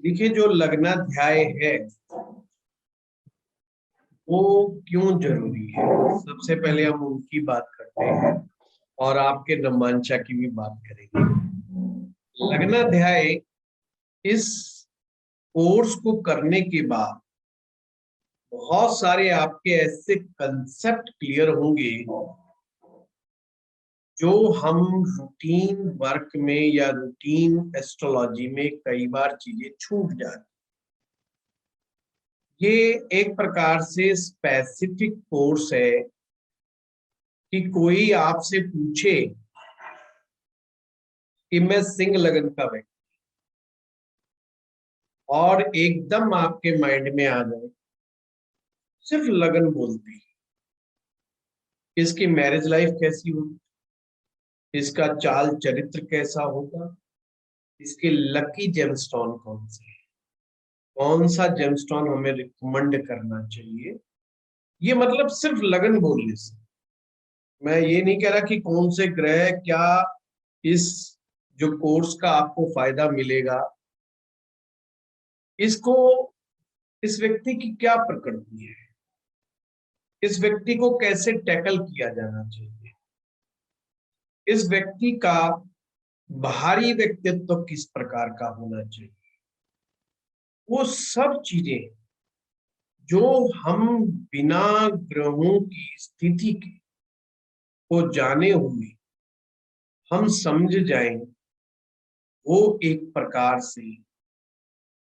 देखिए, जो लग्नाध्याय है वो क्यों जरूरी है, सबसे पहले हम उनकी बात करते हैं और आपके नमांशा की भी बात करेंगे। लग्नाध्याय इस कोर्स को करने के बाद बहुत सारे आपके ऐसे कंसेप्ट क्लियर होंगे जो हम रूटीन वर्क में या रूटीन एस्ट्रोलॉजी में कई बार चीजें छूट जाती। ये एक प्रकार से स्पेसिफिक कोर्स है कि कोई आपसे पूछे कि मैं सिंह लगन का व्यक्ति, और एकदम आपके माइंड में आ जाए सिर्फ लगन बोलते ही इसकी मैरिज लाइफ कैसी होगी, इसका चाल चरित्र कैसा होगा, इसके लकी जेमस्टोन कौन से है, कौन सा जेमस्टोन हमें रिकमेंड करना चाहिए। ये मतलब सिर्फ लगन बोलने से, मैं ये नहीं कह रहा कि कौन से ग्रह क्या इस जो कोर्स का आपको फायदा मिलेगा, इसको इस व्यक्ति की क्या प्रकृति है, इस व्यक्ति को कैसे टैकल किया जाना चाहिए, इस व्यक्ति का बाहरी व्यक्तित्व किस प्रकार का होना चाहिए, वो सब चीजें जो हम बिना ग्रहों की स्थिति के को जाने हुए हम समझ जाएं, वो एक प्रकार से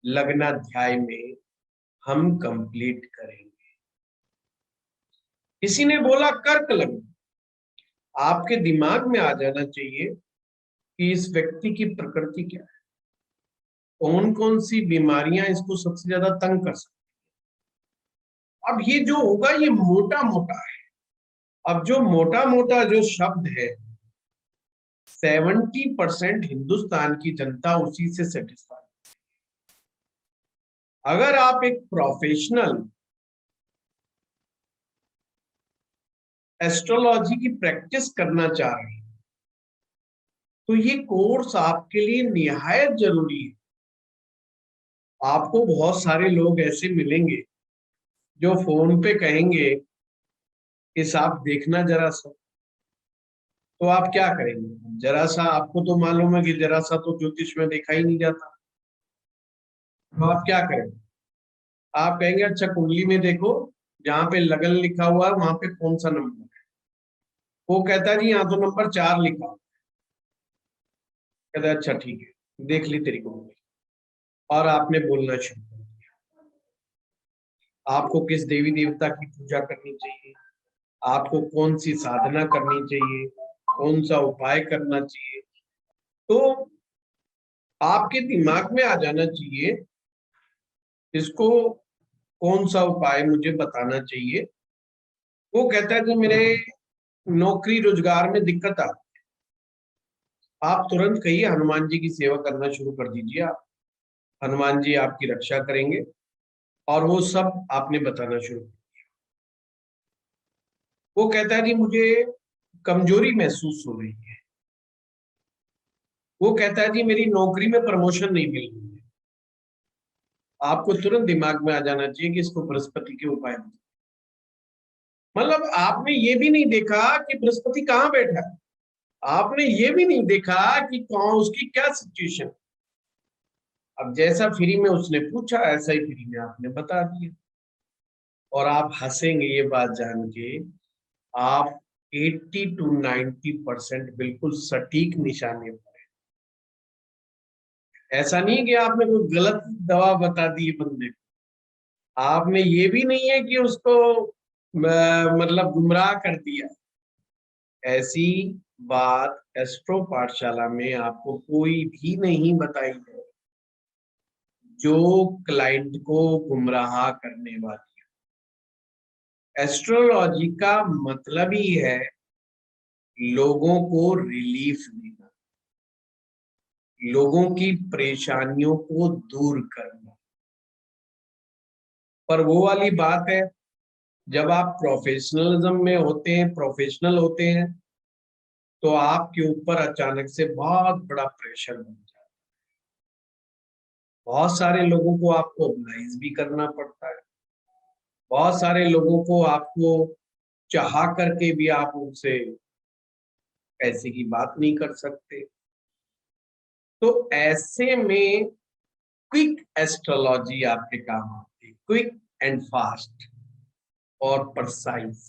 लग्नाध्याय में हम कंप्लीट करेंगे। किसी ने बोला कर्क लग्न, आपके दिमाग में आ जाना चाहिए कि इस व्यक्ति की प्रकृति क्या है, कौन कौन सी बीमारियां इसको सबसे ज्यादा तंग कर सकती है। अब ये जो होगा ये मोटा मोटा है। अब जो मोटा मोटा जो शब्द है 70% हिंदुस्तान की जनता उसी से सेटिस्फाइड। अगर आप एक प्रोफेशनल एस्ट्रोलॉजी की प्रैक्टिस करना चाह रहे हैं तो ये कोर्स आपके लिए निहायत जरूरी है। आपको बहुत सारे लोग ऐसे मिलेंगे जो फोन पे कहेंगे कि साहब देखना जरा सा, तो आप क्या करेंगे? जरा सा, आपको तो मालूम है कि जरा सा तो ज्योतिष में देखा ही नहीं जाता, तो आप क्या करेंगे? आप कहेंगे अच्छा कुंडली में देखो, जहां पे लगन लिखा हुआ है वहां पे कौन सा नंबर है। वो कहता है जी यहाँ तो नंबर 4 लिखा हुआ है। कहता है अच्छा ठीक है, देख ली तेरी कुंडली। और आपने बोलना शुरू कर दिया, आपको किस देवी देवता की पूजा करनी चाहिए, आपको कौन सी साधना करनी चाहिए, कौन सा उपाय करना चाहिए। तो आपके दिमाग में आ जाना चाहिए इसको कौन सा उपाय मुझे बताना चाहिए। वो कहता है कि मेरे नौकरी रोजगार में दिक्कत आ, आप तुरंत कहिए हनुमान जी की सेवा करना शुरू कर दीजिए। आप हनुमान जी आपकी रक्षा करेंगे, और वो सब आपने बताना शुरू। वो कहता है कि मुझे कमजोरी महसूस हो रही है, वो कहता है कि मेरी नौकरी में प्रमोशन नहीं मिल रही है। आपको तुरंत दिमाग में आ जाना चाहिए कि इसको बृहस्पति के उपाय। मतलब आपने ये भी नहीं देखा कि बृहस्पति कहाँ बैठा है, आपने ये भी नहीं देखा कि कौन उसकी क्या सिचुएशन। अब जैसा फ्री में उसने पूछा ऐसा ही फ्री में आपने बता दिया, और आप हंसेंगे ये बात जान के। आप 80 to 90% बिल्कुल सटीक निशाने पर। ऐसा नहीं है कि आपने कोई गलत दवा बता दी बंदे को, आपने ये भी नहीं है कि उसको मतलब गुमराह कर दिया। ऐसी बात एस्ट्रो पाठशाला में आपको कोई भी नहीं बताई है जो क्लाइंट को गुमराह करने वाली है। एस्ट्रोलॉजी का मतलब ही है लोगों को रिलीफ देना, लोगों की परेशानियों को दूर करना। पर वो वाली बात है, जब आप प्रोफेशनलिज्म में होते हैं, प्रोफेशनल होते हैं, तो आपके ऊपर अचानक से बहुत बड़ा प्रेशर बन जाता है, बहुत सारे लोगों को आपको ऑब्लाइज भी करना पड़ता है, बहुत सारे लोगों को आपको चाह करके भी आप उनसे पैसे की बात नहीं कर सकते। तो ऐसे में क्विक एस्ट्रोलॉजी आपके काम आती है, क्विक एंड फास्ट और परसाइज,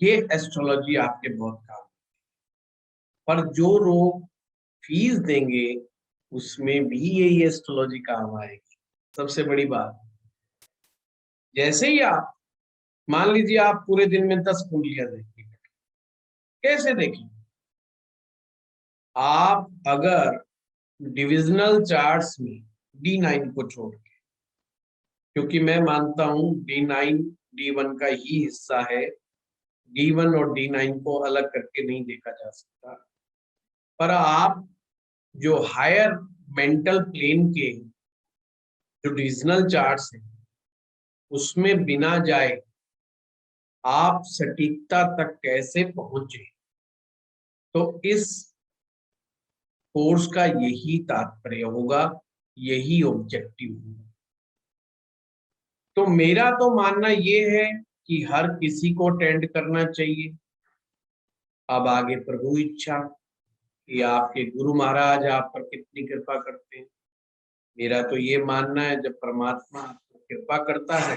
ये एस्ट्रोलॉजी आपके बहुत काम। पर जो लोग फीस देंगे उसमें भी यही एस्ट्रोलॉजी काम आएगी। सबसे बड़ी बात, जैसे ही आप मान लीजिए आप पूरे दिन में 10 कुंडलियां देखेंगे, कैसे देखेंगे? आप अगर डिविजनल चार्ट्स में D9 को छोड़ के, क्योंकि मैं मानता हूं D9 D1 का ही हिस्सा है, D1 और D9 को अलग करके नहीं देखा जा सकता। पर आप जो हायर मेंटल प्लेन के जो डिविजनल चार्ट्स हैं उसमें बिना जाए आप सटीकता तक कैसे पहुंचे, तो इस कोर्स का यही तात्पर्य होगा, यही ऑब्जेक्टिव होगा। तो मेरा तो मानना ये है कि हर किसी को अटेंड करना चाहिए। अब आगे प्रभु इच्छा कि आपके गुरु महाराज आप पर कितनी कृपा करते हैं। मेरा तो ये मानना है जब परमात्मा आप पर कृपा करता है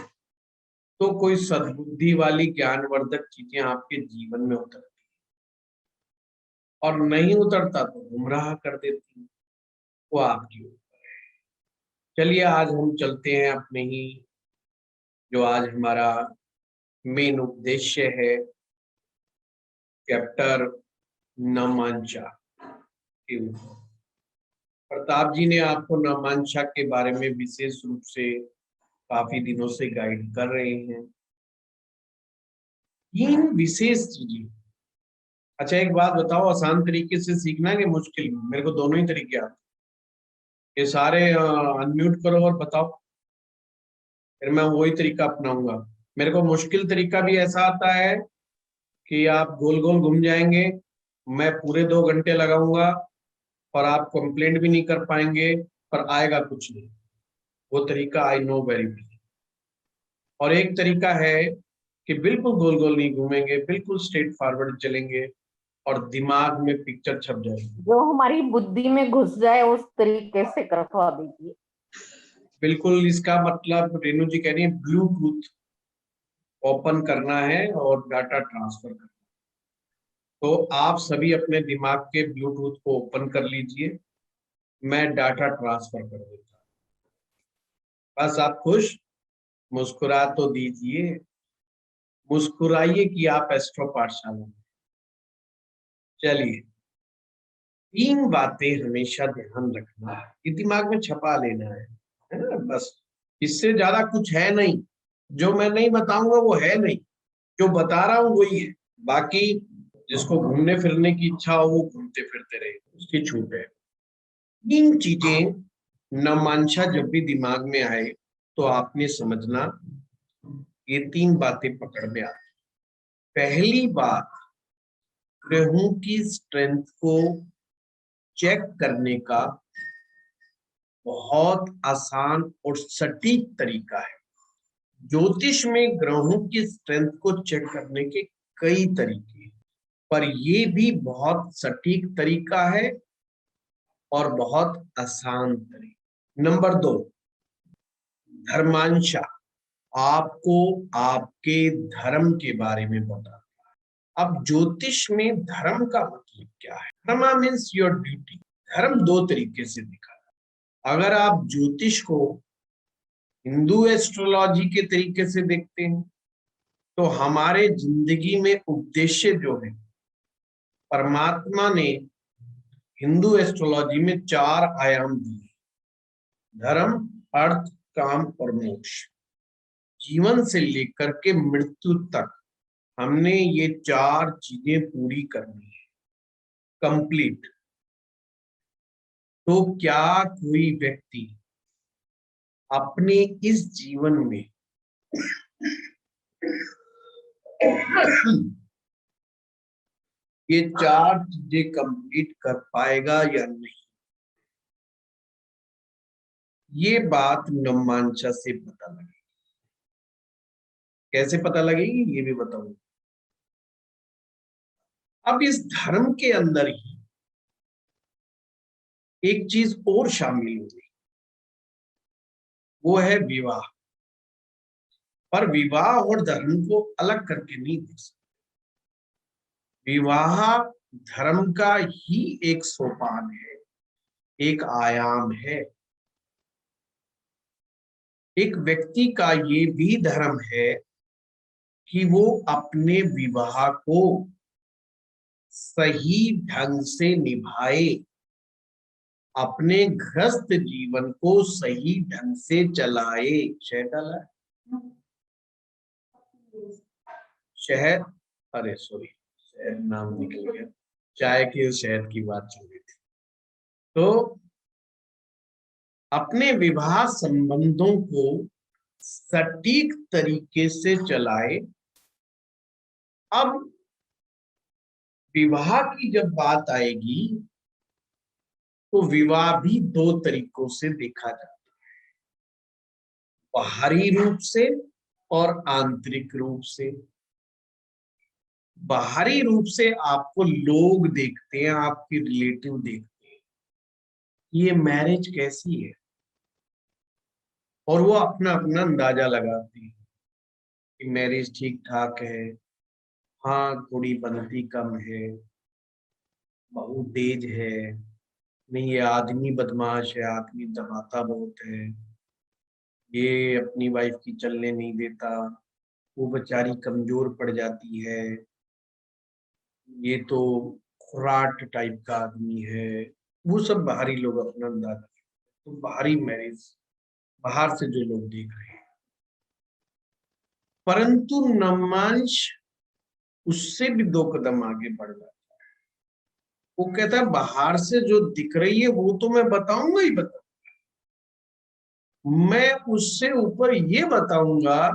तो कोई सद्बुद्धि वाली ज्ञानवर्धक चीजें आपके जीवन में उतरती और नहीं उतरता तो गुमराह कर देती, वो आपकी ऊपर है। चलिए आज हम चलते हैं अपने ही, जो आज हमारा मेन उद्देश्य है, चैप्टर नमांशा के ऊपर। प्रताप जी ने आपको नमांशा के बारे में विशेष रूप से काफी दिनों से गाइड कर रहे हैं। 3 विशेष चीजें। अच्छा एक बात बताओ, आसान तरीके से सीखना है कि मुश्किल? मेरे को दोनों ही तरीके आते हैं। ये सारे अनम्यूट करो और बताओ, फिर मैं वही तरीका अपनाऊंगा। मेरे को मुश्किल तरीका भी ऐसा आता है कि आप गोल गोल घूम जाएंगे, मैं पूरे 2 घंटे लगाऊंगा और आप कंप्लेंट भी नहीं कर पाएंगे, पर आएगा कुछ नहीं। वो तरीका आई नो वेरी वेल। और एक तरीका है कि बिल्कुल गोल गोल नहीं घूमेंगे, बिल्कुल स्ट्रेट फॉरवर्ड चलेंगे और दिमाग में पिक्चर छप जाएगी, जो हमारी बुद्धि में घुस जाए उस तरीके से करवा दीजिए। बिल्कुल। इसका मतलब रेणु जी कह रही है ब्लूटूथ ओपन करना है और डाटा ट्रांसफर करना। तो आप सभी अपने दिमाग के ब्लूटूथ को ओपन कर लीजिए, मैं डाटा ट्रांसफर कर देता हूँ। बस आप खुश मुस्कुरा तो दीजिए, मुस्कुराइए कि आप एस्ट्रो पाठशाला में। चलिए 3 बातें हमेशा ध्यान रखना है, ये दिमाग में छपा लेना है ना? बस इससे ज्यादा कुछ है नहीं। जो मैं नहीं बताऊंगा वो है नहीं, जो बता रहा हूं वही है। बाकी जिसको घूमने फिरने की इच्छा हो वो घूमते फिरते रहे, उसकी छूट है। 3 चीजें नमांशा जब भी दिमाग में आए तो आपने समझना, ये 3 बातें पकड़ में आती। पहली बात, ग्रहों की स्ट्रेंथ को चेक करने का बहुत आसान और सटीक तरीका है। ज्योतिष में ग्रहों की स्ट्रेंथ को चेक करने के कई तरीके हैं, पर ये भी बहुत सटीक तरीका है और बहुत आसान तरीका। नंबर 2, धर्मांशा आपको आपके धर्म के बारे में बताता है। अब ज्योतिष में धर्म का मतलब क्या है? धर्म मीन्स योर ड्यूटी। धर्म 2 तरीके से दिखा है। अगर आप ज्योतिष को हिंदू एस्ट्रोलॉजी के तरीके से देखते हैं तो हमारे जिंदगी में उद्देश्य जो है, परमात्मा ने हिंदू एस्ट्रोलॉजी में 4 आयाम दिए, धर्म, अर्थ, काम और मोक्ष। जीवन से लेकर के मृत्यु तक हमने ये 4 चीजें पूरी करनी है, कंप्लीट। तो क्या कोई व्यक्ति अपने इस जीवन में ये 4 चीजें कंप्लीट कर पाएगा या नहीं? ये बात नवमांशा से पता लगेगी। कैसे पता लगेगी ये भी बताऊंगा। अब इस धर्म के अंदर ही एक चीज और शामिल हो गई, वो है विवाह। पर विवाह और धर्म को अलग करके नहीं देख सकते। विवाह धर्म का ही एक सोपान है, एक आयाम है। एक व्यक्ति का ये भी धर्म है कि वो अपने विवाह को सही ढंग से निभाए, अपने गृहस्थ जीवन को सही ढंग से चलाए। शहद डाला है? शहद, अरे सॉरी, शहद नाम निकल गया, चाय की शहद की बात चल रही थी। तो अपने विवाह संबंधों को सटीक तरीके से चलाए। अब विवाह की जब बात आएगी तो विवाह भी दो तरीकों से देखा जाता है, बाहरी रूप से और आंतरिक रूप से। बाहरी रूप से आपको लोग देखते हैं, आपके रिलेटिव देखते हैं ये मैरिज कैसी है, और वो अपना अपना अंदाजा लगाते हैं कि मैरिज ठीक ठाक है, हाँ थोड़ी बनती कम है, बहू तेज है, नहीं ये आदमी बदमाश है, आदमी दबाता बहुत है, ये अपनी वाइफ की चलने नहीं देता, वो बेचारी कमजोर पड़ जाती है, ये तो खुराट टाइप का आदमी है। वो सब बाहरी लोग अपना अंदाजा, तो बाहरी मैरिज, बाहर से जो लोग देख रहे हैं। परंतु नवमांश उससे भी दो कदम आगे बढ़ जाता है। वो कहता है बाहर से जो दिख रही है वो तो मैं बताऊंगा ही बताऊंगा, मैं उससे ऊपर ये बताऊंगा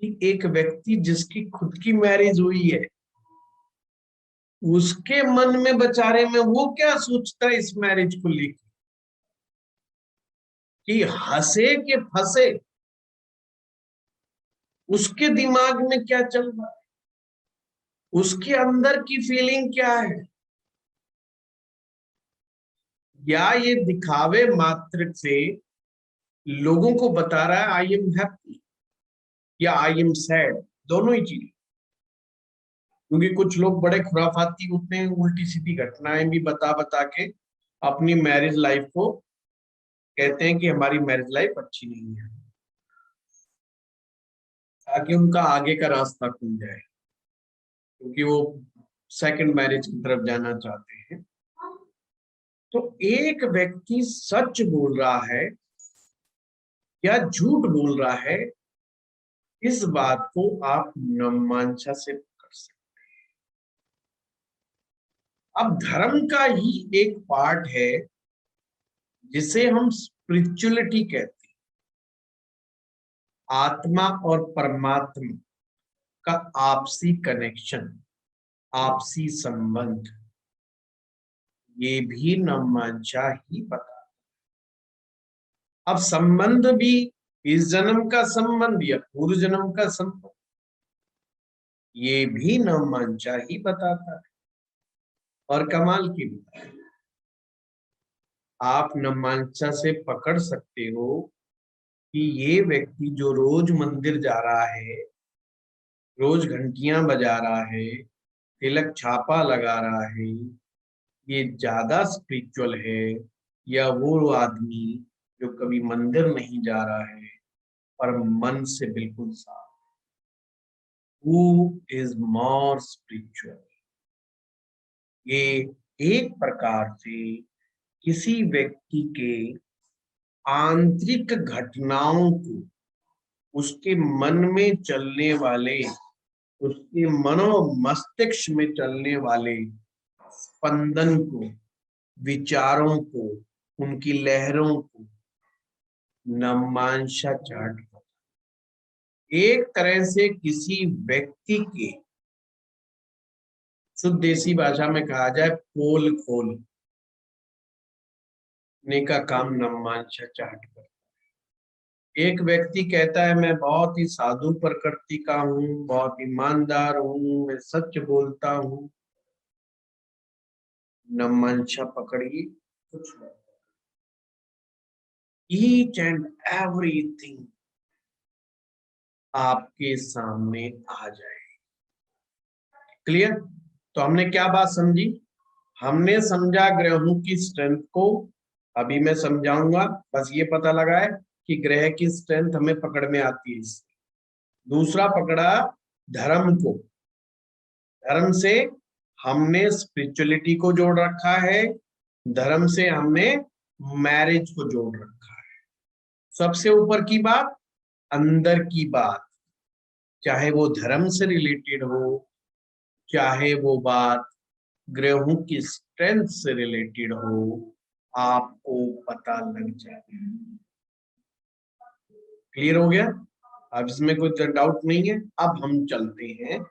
कि एक व्यक्ति जिसकी खुद की मैरिज हुई है, उसके मन में बेचारे में वो क्या सोचता है इस मैरिज को लेकर, कि हंसे के फंसे, उसके दिमाग में क्या चल रहा है, उसके अंदर की फीलिंग क्या है। या ये दिखावे मात्र से लोगों को बता रहा है आई एम हैप्पी या आई एम सैड, दोनों ही चीज। क्योंकि कुछ लोग बड़े खुराफाती होते हैं, उल्टी सीधी घटनाएं भी बता बता के अपनी मैरिज लाइफ को कहते हैं कि हमारी मैरिज लाइफ अच्छी नहीं है, ताकि उनका आगे का रास्ता खुल जाए, क्योंकि वो सेकंड मैरिज की तरफ जाना चाहते हैं। तो एक व्यक्ति सच बोल रहा है या झूठ बोल रहा है, इस बात को आप नवमांशा से कर सकते हैं। अब धर्म का ही एक पार्ट है जिसे हम स्पिरिचुअलिटी कहते हैं, आत्मा और परमात्मा का आपसी कनेक्शन, आपसी संबंध, ये भी नवमांशा ही बता। अब संबंध भी इस जन्म का संबंध या पूर्व जन्म का संबंध, ये भी नवमांशा ही बताता है। और कमाल की बात है, आप नवमांशा से पकड़ सकते हो कि ये व्यक्ति जो रोज मंदिर जा रहा है, रोज घंटियां बजा रहा है, तिलक छापा लगा रहा है, ये ज्यादा स्पिरिचुअल है या वो आदमी जो कभी मंदिर नहीं जा रहा है पर मन से बिल्कुल साफ। Who is more spiritual? ये एक प्रकार से किसी व्यक्ति के आंतरिक घटनाओं को, उसके मन में चलने वाले, उसके मनो मस्तिष्क में चलने वाले स्पंदन को, विचारों को, उनकी लहरों को नवमांशा चार्ट कर, एक तरह से किसी व्यक्ति के, शुद्ध देसी भाषा में कहा जाए, पोल खोल, नेका काम नमांशा चाट कर। एक व्यक्ति कहता है मैं बहुत ही साधु प्रकृति का हूँ, बहुत ईमानदार हूँ, मैं सच बोलता हूँ। नमांशा पकड़िए, कुछ ईच एंड एवरीथिंग आपके सामने आ जाए। क्लियर? तो हमने क्या बात समझी? हमने समझा ग्रहों की स्ट्रेंथ को, अभी मैं समझाऊंगा, बस ये पता लगा है कि ग्रह की स्ट्रेंथ हमें पकड़ में आती है। दूसरा पकड़ा धर्म को, धर्म से हमने स्पिरिचुअलिटी को जोड़ रखा है, धर्म से हमने मैरिज को जोड़ रखा है। सबसे ऊपर की बात, अंदर की बात, चाहे वो धर्म से रिलेटेड हो, चाहे वो बात ग्रहों की स्ट्रेंथ से रिलेटेड हो, आपको पता लग जाए। क्लियर हो गया? अब इसमें कोई डाउट नहीं है। अब हम चलते हैं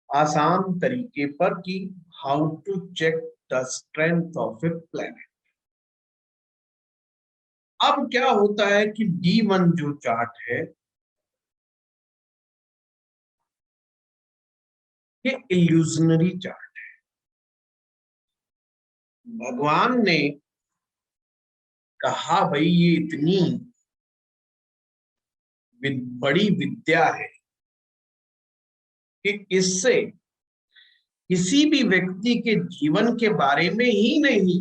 आसान तरीके पर कि how to check the strength of a planet. अब क्या होता है कि D1 जो चार्ट है ये इल्यूजनरी चार्ट है। भगवान ने कहा भाई ये इतनी बड़ी विद्या है कि इससे किसी भी व्यक्ति के जीवन के बारे में ही नहीं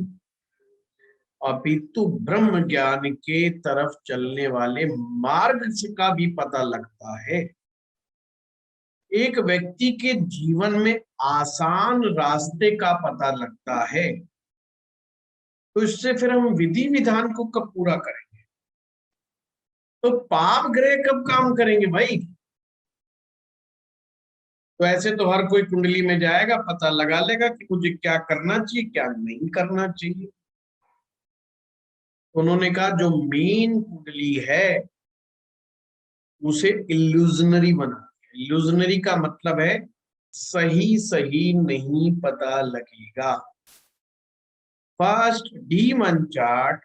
अपितु ब्रह्म ज्ञान के तरफ चलने वाले मार्ग का भी पता लगता है। एक व्यक्ति के जीवन में आसान रास्ते का पता लगता है, तो इससे फिर हम विधि विधान को कब पूरा करेंगे? तो पाप ग्रह कब काम करेंगे भाई? तो ऐसे तो हर कोई कुंडली में जाएगा, पता लगा लेगा कि मुझे क्या करना चाहिए क्या नहीं करना चाहिए। उन्होंने कहा जो मेन कुंडली है उसे इल्यूजनरी बना। इल्यूजनरी का मतलब है सही सही नहीं पता लगेगा। फर्स्ट D1 चार्ट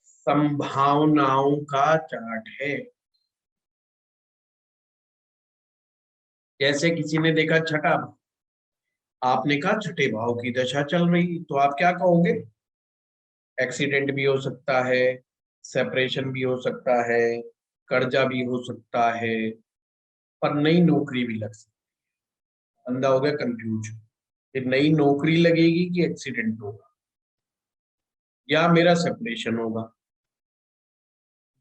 संभावनाओं का चार्ट है। जैसे किसी ने देखा छठा भाव, आपने कहा छठे भाव की दशा चल रही, तो आप क्या कहोगे? एक्सीडेंट भी हो सकता है, सेपरेशन भी हो सकता है, कर्जा भी हो सकता है, पर नई नौकरी भी लग सकती है। बंदा हो गया कंफ्यूज, कि नई नौकरी लगेगी कि एक्सीडेंट होगा, या मेरा सेपरेशन होगा,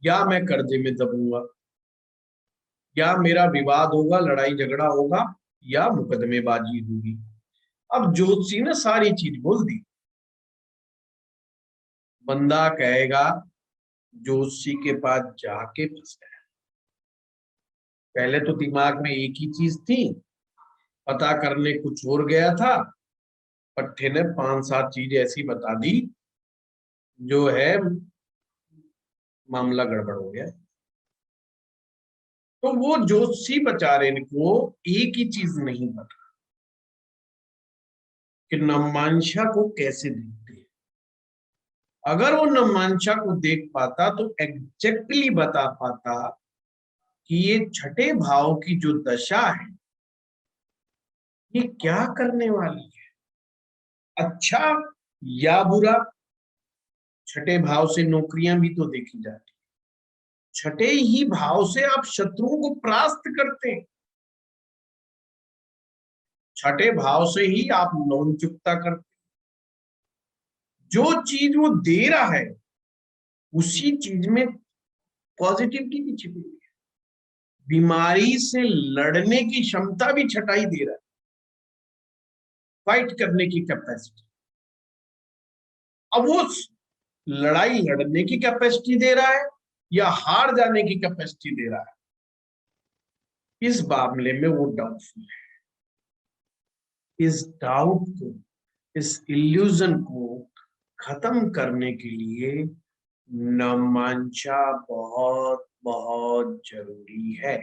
या मैं कर्जे में दबूंगा, या मेरा विवाद होगा, लड़ाई झगड़ा होगा, या मुकदमेबाजी होगी। अब ज्योतिषी ने सारी चीज बोल दी। बंदा कहेगा ज्योतिषी के पास जाके फंस गया। पहले तो दिमाग में एक ही चीज थी, पता करने कुछ और गया था, पट्टे ने 5-7 चीज ऐसी बता दी जो है मामला गड़बड़ हो गया। तो वो ज्योतिषी बेचारे को एक ही चीज नहीं पता कि नवमांशा को कैसे देखते हैं। अगर वो नवमांशा को देख पाता तो एग्जैक्टली बता पाता कि ये छठे भाव की जो दशा है ये क्या करने वाली है, अच्छा या बुरा। छठे भाव से नौकरियां भी तो देखी जाती, छठे ही भाव से आप शत्रुओं को परास्त करते हैं, छठे भाव से ही आप लोन चुकता करते। जो चीज वो दे रहा है उसी चीज में पॉजिटिविटी भी छिपी हुई है। बीमारी से लड़ने की क्षमता भी छठाई दे रहा है, फाइट करने की कैपेसिटी। अब वो लड़ाई लड़ने की कैपेसिटी दे रहा है या हार जाने की कैपेसिटी दे रहा है, इस मामले में वो डाउटफुल है। इस डाउट को, इस इल्यूजन को खत्म करने के लिए नमांशा बहुत बहुत जरूरी है।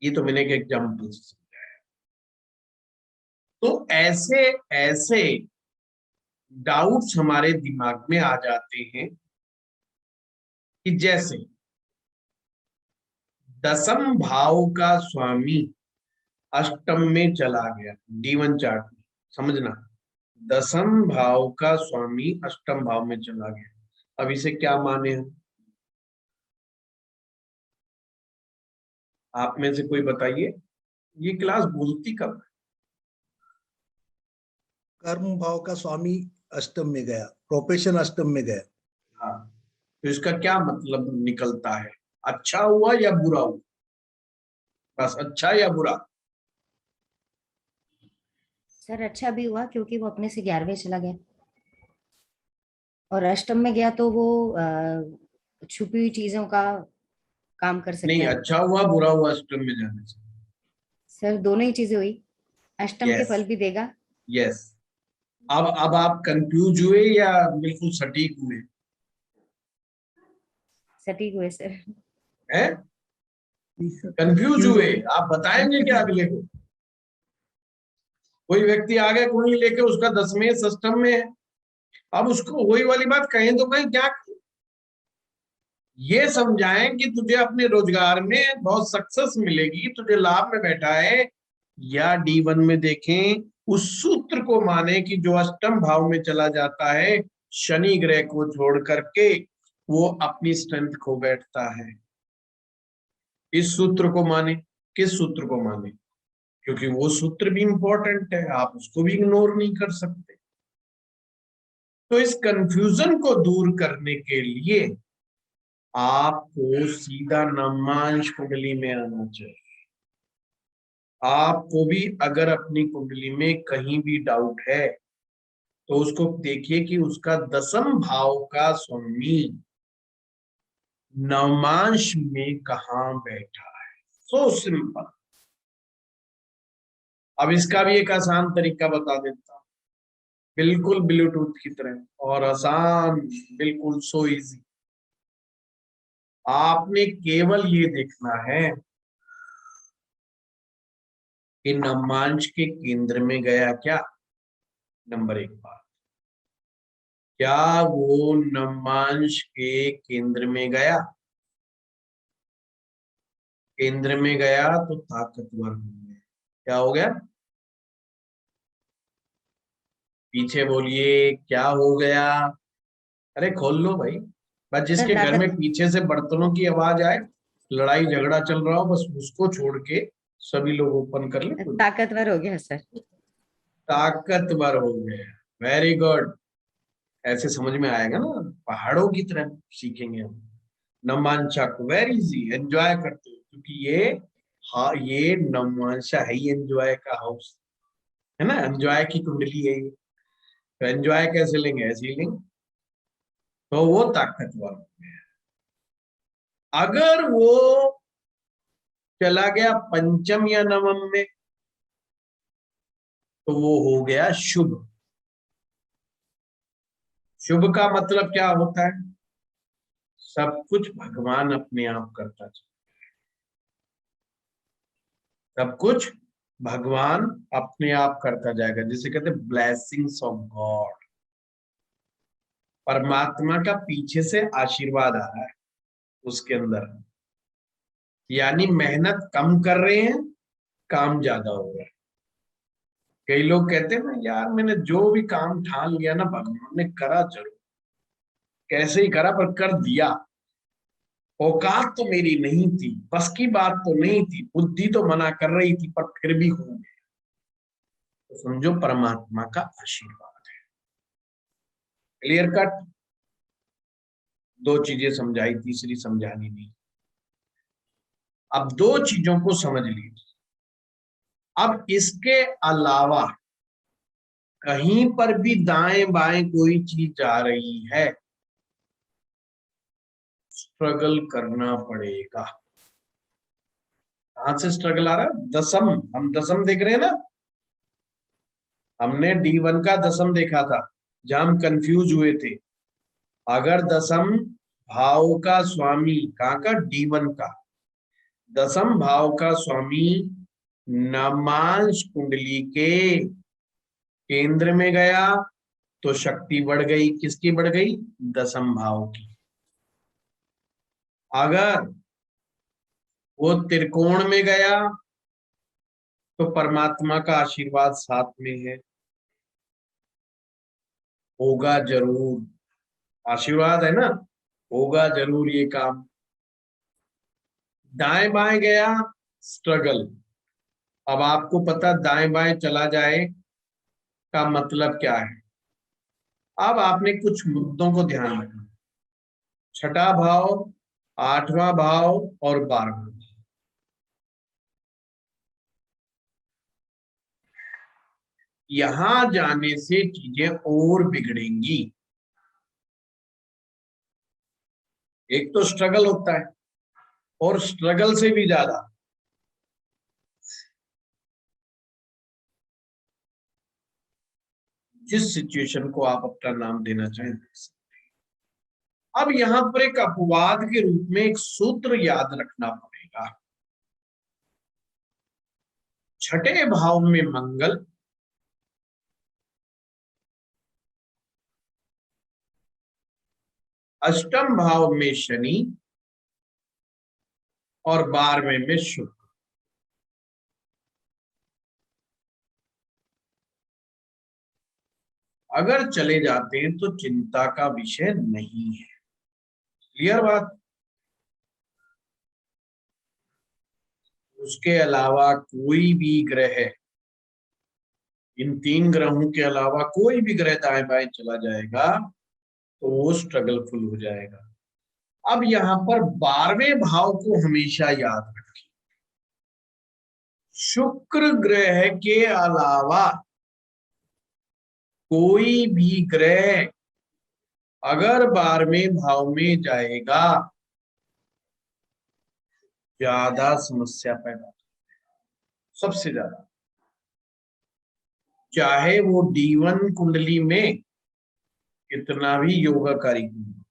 ये तो मैंने एक एग्जाम्पल से समझाया। तो ऐसे ऐसे डाउट्स हमारे दिमाग में आ जाते हैं कि जैसे दसम भाव का स्वामी अष्टम में चला गया, D1 चार्ट में समझना, दसम भाव का स्वामी अष्टम भाव में चला गया। अब इसे क्या माने हम? आप में से कोई बताइए, ये क्लास बोलती कब है? कर्म भाव का स्वामी अष्टम में गया, प्रोफेशन अष्टम में गया। हाँ, तो इसका क्या मतलब निकलता है? अच्छा हुआ या बुरा हुआ? बस अच्छा या बुरा? सर अच्छा भी हुआ क्योंकि वो अपने से 11वें चला गया, और अष्टम में गया तो वो छुपी हुई चीजों का काम कर सकता नहीं, है। अच्छा हुआ बुरा हुआ अष्टम में जाने से? सर दोनों ही चीजें हुई, अष्टम के यस, फल भी देगा। यस। अब आप कंफ्यूज हुए या बिल्कुल सटीक हुए? सटीक हुए सर। हैं? कंफ्यूज हुए? आप बताएंगे क्या अगले को? कोई व्यक्ति आ गया कुंडली लेके, उसका 10वें अष्टम में है, अब उसको वही वाली बात कहें तो कहें क्या? ये समझाएं कि तुझे अपने रोजगार में बहुत सक्सेस मिलेगी, तुझे लाभ में बैठा है, या D1 में देखें उस सूत्र को माने कि जो अष्टम भाव में चला जाता है शनि ग्रह को छोड़ करके, वो अपनी स्ट्रेंथ खो बैठता है। इस सूत्र को माने। किस सूत्र को माने? क्योंकि वो सूत्र भी इंपॉर्टेंट है, आप उसको भी इग्नोर नहीं कर सकते। तो इस कंफ्यूजन को दूर करने के लिए आपको सीधा नवमांश कुंडली में आना चाहिए। आपको भी अगर अपनी कुंडली में कहीं भी डाउट है तो उसको देखिए कि उसका दसम भाव का स्वामी नवमांश में कहां बैठा है। So simple. अब इसका भी एक आसान तरीका बता देता हूं, बिल्कुल ब्लूटूथ की तरह और आसान, बिल्कुल सो इजी। आपने केवल ये देखना है कि नवमांश के केंद्र में गया क्या। नंबर एक बात, क्या वो नवमांश के केंद्र में गया? केंद्र में गया तो ताकतवर हो गया। क्या हो गया? पीछे बोलिए, क्या हो गया? अरे खोल लो भाई। बस सर जिसके घर में ताकत पीछे से बर्तनों की आवाज आए, लड़ाई झगड़ा चल रहा हो, बस उसको छोड़ के सभी लोग ओपन कर ले। ताकतवर हो गया सर। ताकतवर हो गया, वेरी गुड। ऐसे समझ में आएगा ना, पहाड़ों की तरह सीखेंगे हम। नवमांशा को वेरी इजी, एंजॉय करते हो, क्योंकि ये, हाँ, ये नवमांशा है ही एंजॉय का हाउस, है ना, एंजॉय की कुंडली है ये। तो एंजॉय कैसे लेंगे? ऐसे ही लेंगे। तो वो ताकतवर हो गया। अगर वो चला गया पंचम या नवम में तो वो हो गया शुभ। शुभ का मतलब क्या होता है? सब कुछ भगवान अपने आप करता है। सब कुछ भगवान अपने आप करता जाएगा, जिसे कहते हैं ब्लेसिंग्स ऑफ गॉड। परमात्मा का पीछे से आशीर्वाद आ रहा है उसके अंदर, यानी मेहनत कम कर रहे हैं, काम ज्यादा हो रहा है। कई लोग कहते हैं ना, यार मैंने जो भी काम ठान लिया ना, भगवान ने करा जरूर, कैसे ही करा पर कर दिया। औकात तो मेरी नहीं थी, बस की बात तो नहीं थी, बुद्धि तो मना कर रही थी, पर फिर भी हो गया। तो समझो परमात्मा का आशीर्वाद है। Clear cut. दो चीजें समझाई, तीसरी समझानी नहीं। अब दो चीजों को समझ लीजिए। अब इसके अलावा कहीं पर भी दाएं बाएं कोई चीज आ रही है, स्ट्रगल करना पड़ेगा। कहां से स्ट्रगल आ रहा है? दसम, हम दसम देख रहे हैं ना, हमने D1 का दसम देखा था, जहां हम कंफ्यूज हुए थे। अगर दसम भाव का स्वामी, कहाँ का? D1 का दसम भाव का स्वामी नवमांश कुंडली के केंद्र में गया, तो शक्ति बढ़ गई, किसकी बढ़ गई? दशम भाव की। अगर वो त्रिकोण में गया तो परमात्मा का आशीर्वाद साथ में है, होगा जरूर, आशीर्वाद है ना, होगा जरूर ये काम। दाएं बाएं गया, स्ट्रगल। अब आपको पता दाएं बाएं चला जाए का मतलब क्या है। अब आपने कुछ मुद्दों को ध्यान रखना। छठा भाव, आठवां भाव और 12वां। यहां जाने से चीजें और बिगड़ेंगी। एक तो स्ट्रगल होता है, और स्ट्रगल से भी ज्यादा जिस सिचुएशन को आप अपना नाम देना चाहें। अब यहां पर एक अपवाद के रूप में एक सूत्र याद रखना पड़ेगा। छठे भाव में मंगल, अष्टम भाव में शनि और 12वें में शुक्र। अगर चले जाते हैं तो चिंता का विषय नहीं है। क्लियर बात? उसके अलावा कोई भी ग्रह, इन 3 ग्रहों के अलावा कोई भी ग्रह दाएं बाएं चला जाएगा तो वो स्ट्रगलफुल हो जाएगा। अब यहां पर 12वें भाव को हमेशा याद रखें। शुक्र ग्रह के अलावा कोई भी ग्रह अगर 12वें भाव में जाएगा ज्यादा समस्या पैदा, सबसे ज्यादा। चाहे वो D1 कुंडली में कितना भी योगाकारी क्यों ना,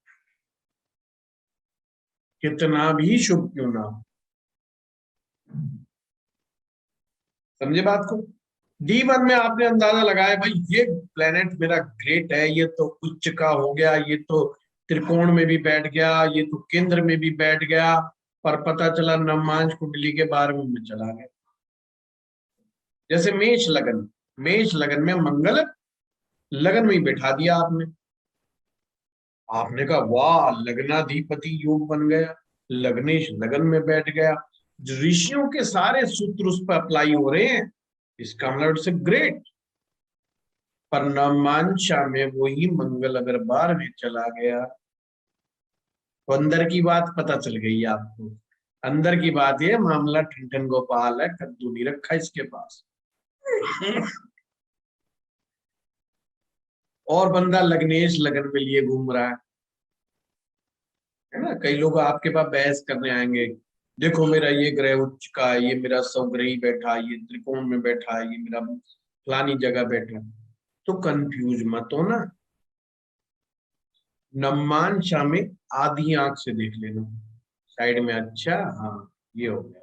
कितना भी शुभ क्यों ना हो। समझे बात को? D1 में आपने अंदाजा लगाया भाई ये प्लेनेट मेरा ग्रेट है, ये तो उच्च का हो गया, ये तो त्रिकोण में भी बैठ गया, ये तो केंद्र में भी बैठ गया, पर पता चला नवमांश कुंडली के 12वें में चला गया। जैसे मेष लगन, मेष लगन में मंगल लगन में ही बैठा दिया आपने। आपने कहा वाह लग्नाधिपति योग बन गया, लग्नेश लगन में बैठ गया, ऋषियों के सारे सूत्र उस पर अप्लाई हो रहे हैं, इसका मतलब से ग्रेट। पर नवमांशा में वही मंगल अगर 12वें चला गया तो अंदर की बात पता चल गई आपको। अंदर की बात ये मामला ठन गोपाल है, कद्दू नहीं रखा इसके पास। और बंदा लग्नेश लगन में लिए घूम रहा है ना। कई लोग आपके पास बहस करने आएंगे, देखो मेरा ये ग्रह उच्च का है, ये मेरा स्वग्रही बैठा, ये त्रिकोण में बैठा, ये मेरा फलानी जगह बैठा। तो कंफ्यूज मत हो ना। नवमांशा में आधी आंख से देख लेना, साइड में, अच्छा हाँ ये हो गया,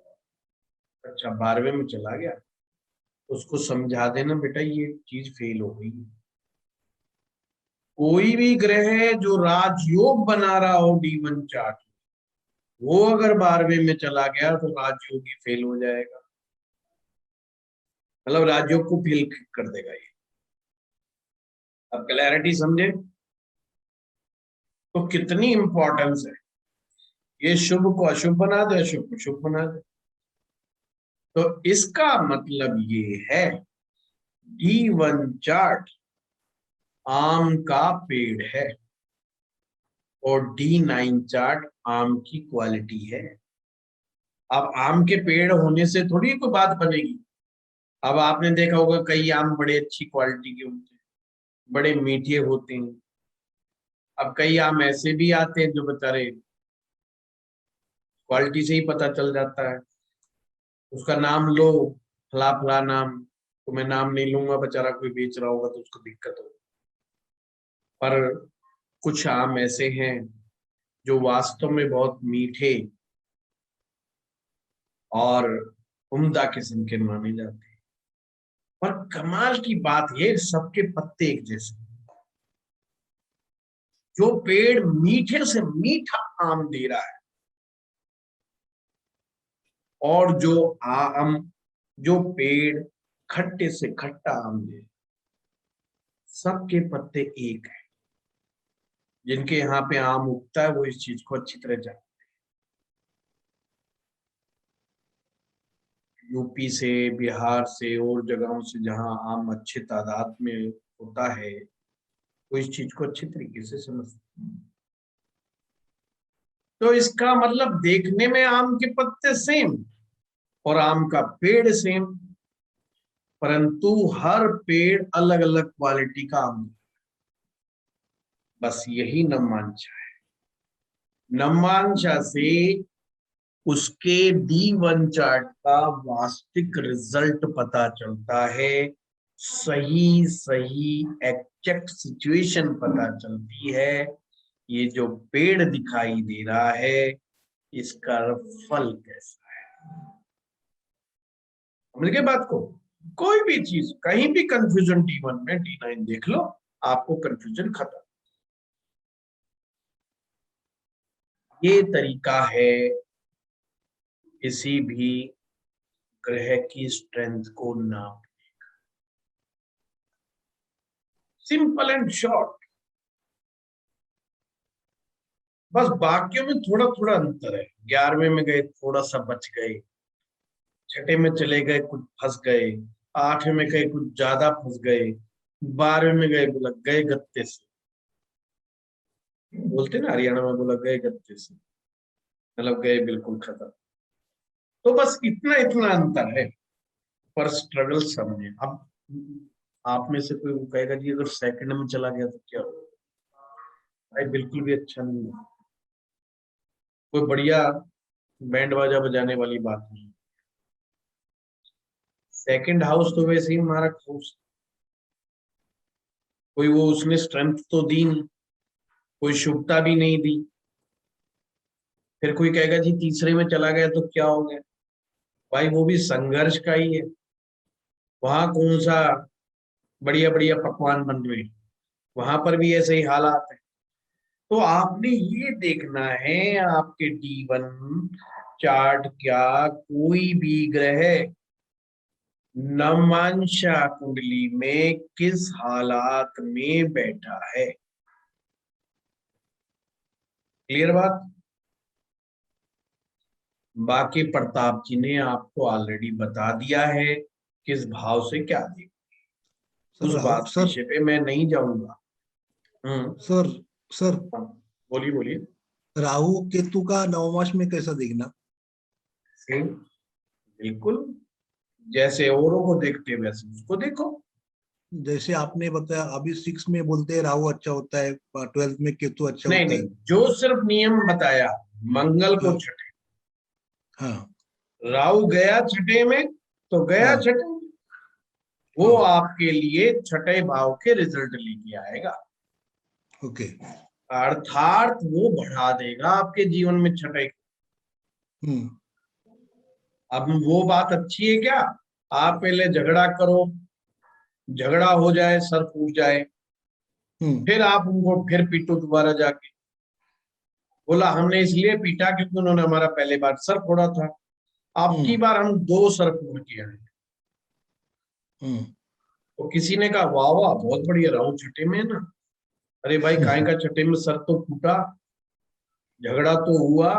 अच्छा 12वें में चला गया, उसको समझा देना बेटा ये चीज फेल हो गई। कोई भी ग्रह जो राजयोग बना रहा हो D1 चार्ट, वो अगर 12वें में चला गया तो राजयोग ही फेल हो जाएगा, मतलब राजयोग को फेल कर देगा ये। अब क्लैरिटी समझे तो कितनी इंपॉर्टेंस है। ये शुभ को अशुभ बना दे, अशुभ को शुभ बना दे। तो इसका मतलब ये है D1 चार्ट आम का पेड़ है और D9 चार्ट आम की क्वालिटी है। अब आम के पेड़ होने से थोड़ी कोई बात बनेगी। अब आपने देखा होगा कई आम बड़े अच्छी क्वालिटी के होते हैं, बड़े मीठे होते हैं। अब कई आम ऐसे भी आते हैं जो बेचारे क्वालिटी से ही पता चल जाता है, उसका नाम लो फला फला नाम, तो मैं नाम नहीं लूंगा, बेचारा कोई बेच रहा होगा तो उसको दिक्कत होगी। पर कुछ आम ऐसे हैं जो वास्तव में बहुत मीठे और उम्दा किस्म के माने जाते हैं। पर कमाल की बात ये सबके पत्ते एक जैसे, जो पेड़ मीठे से मीठा आम दे रहा है और जो पेड़ खट्टे से खट्टा आम दे, सबके पत्ते एक है। जिनके यहाँ पे आम उगता है वो इस चीज को अच्छी तरह जानते हैं। यूपी से, बिहार से और जगहों से जहाँ आम अच्छे तादाद में होता है वो इस चीज को अच्छी तरीके से समझते हैं। तो इसका मतलब देखने में आम के पत्ते सेम और आम का पेड़ सेम, परंतु हर पेड़ अलग अलग क्वालिटी का आम। बस यही नममांशा है। नममांशा से उसके D1 चार्ट का वास्तविक रिजल्ट पता चलता है, सही एग्जैक्ट सिचुएशन पता चलती है। ये जो पेड़ दिखाई दे रहा है इसका फल कैसा है। समझ गए बात को? कोई भी चीज कहीं भी कंफ्यूजन D1 में D9 देख लो, आपको कंफ्यूजन खत्म। ये तरीका है किसी भी ग्रह की स्ट्रेंथ को नापने का, सिंपल एंड शॉर्ट। बस बाकियों में थोड़ा थोड़ा अंतर है। 11वें में गए थोड़ा सा बच गए, छठे में चले गए कुछ फंस गए, 8वें में गए कुछ ज्यादा फंस गए, 12वें में गए बोला गए गत्ते से। बोलते ना हरियाणा में, बोला गए गत्ते से, मतलब गए बिल्कुल खत्म। तो बस इतना इतना अंतर है, पर स्ट्रगल समझे। अब आप में से कोई कहेगा जी अगर सेकंड में चला गया तो क्या होगा? भाई बिल्कुल भी अच्छा नहीं है। कोई बढ़िया बैंड बाजा बजाने वाली बात नहीं। सेकंड हाउस तो वैसे ही हमारा हाउस, कोई वो उसने स्ट्रेंथ तो दी नहीं, कोई शुभता भी नहीं दी। फिर कोई कहेगा जी तीसरे में चला गया तो क्या हो गया? भाई वो भी संघर्ष का ही है। वहां कौन सा बढ़िया बढ़िया पकवान बन रहे हैं, वहां पर भी ऐसे ही हालात है। तो आपने ये देखना है आपके D1 चार्ट क्या कोई भी ग्रह नवमांशा कुंडली में किस हालात में बैठा है। क्लियर बात? बाकी प्रताप जी ने आपको ऑलरेडी बता दिया है किस भाव से क्या देखना। उस बात सर विषय पे मैं नहीं जाऊंगा। सर सर बोलिए बोलिए। राहु केतु का नवमांश में कैसा देखना? सेम, बिल्कुल जैसे औरों को देखते वैसे उसको देखो। जैसे आपने बताया अभी 6 में बोलते हैं राहु अच्छा होता है, 12th में केतु अच्छा नहीं होता नहीं, है। जो सिर्फ नियम बताया, मंगल को हाँ छठे, हाँ राहु गया छठे में तो गया हाँ छठे में, वो हाँ। आपके लिए छठे भाव के रिजल्ट लेके आएगा। ओके। अर्थात वो बढ़ा देगा आपके जीवन में छठे। हम्म अब वो बात अच्छी है क्या? आप पहले झगड़ा करो, झगड़ा हो जाए, सर फूट जाए, हम्म फिर आप उनको फिर पीटो दोबारा जाके। बोला हमने इसलिए पीटा क्योंकि उन्होंने हमारा पहले बार सर फोड़ा था, अब की हम्म बार हम 2 सर फोड़ के आए। हम्म तो किसी ने कहा वाह वाह बहुत बढ़िया, राहु छठे में है ना। अरे भाई काय का छठे में सर तो फूटा, झगड़ा तो हुआ,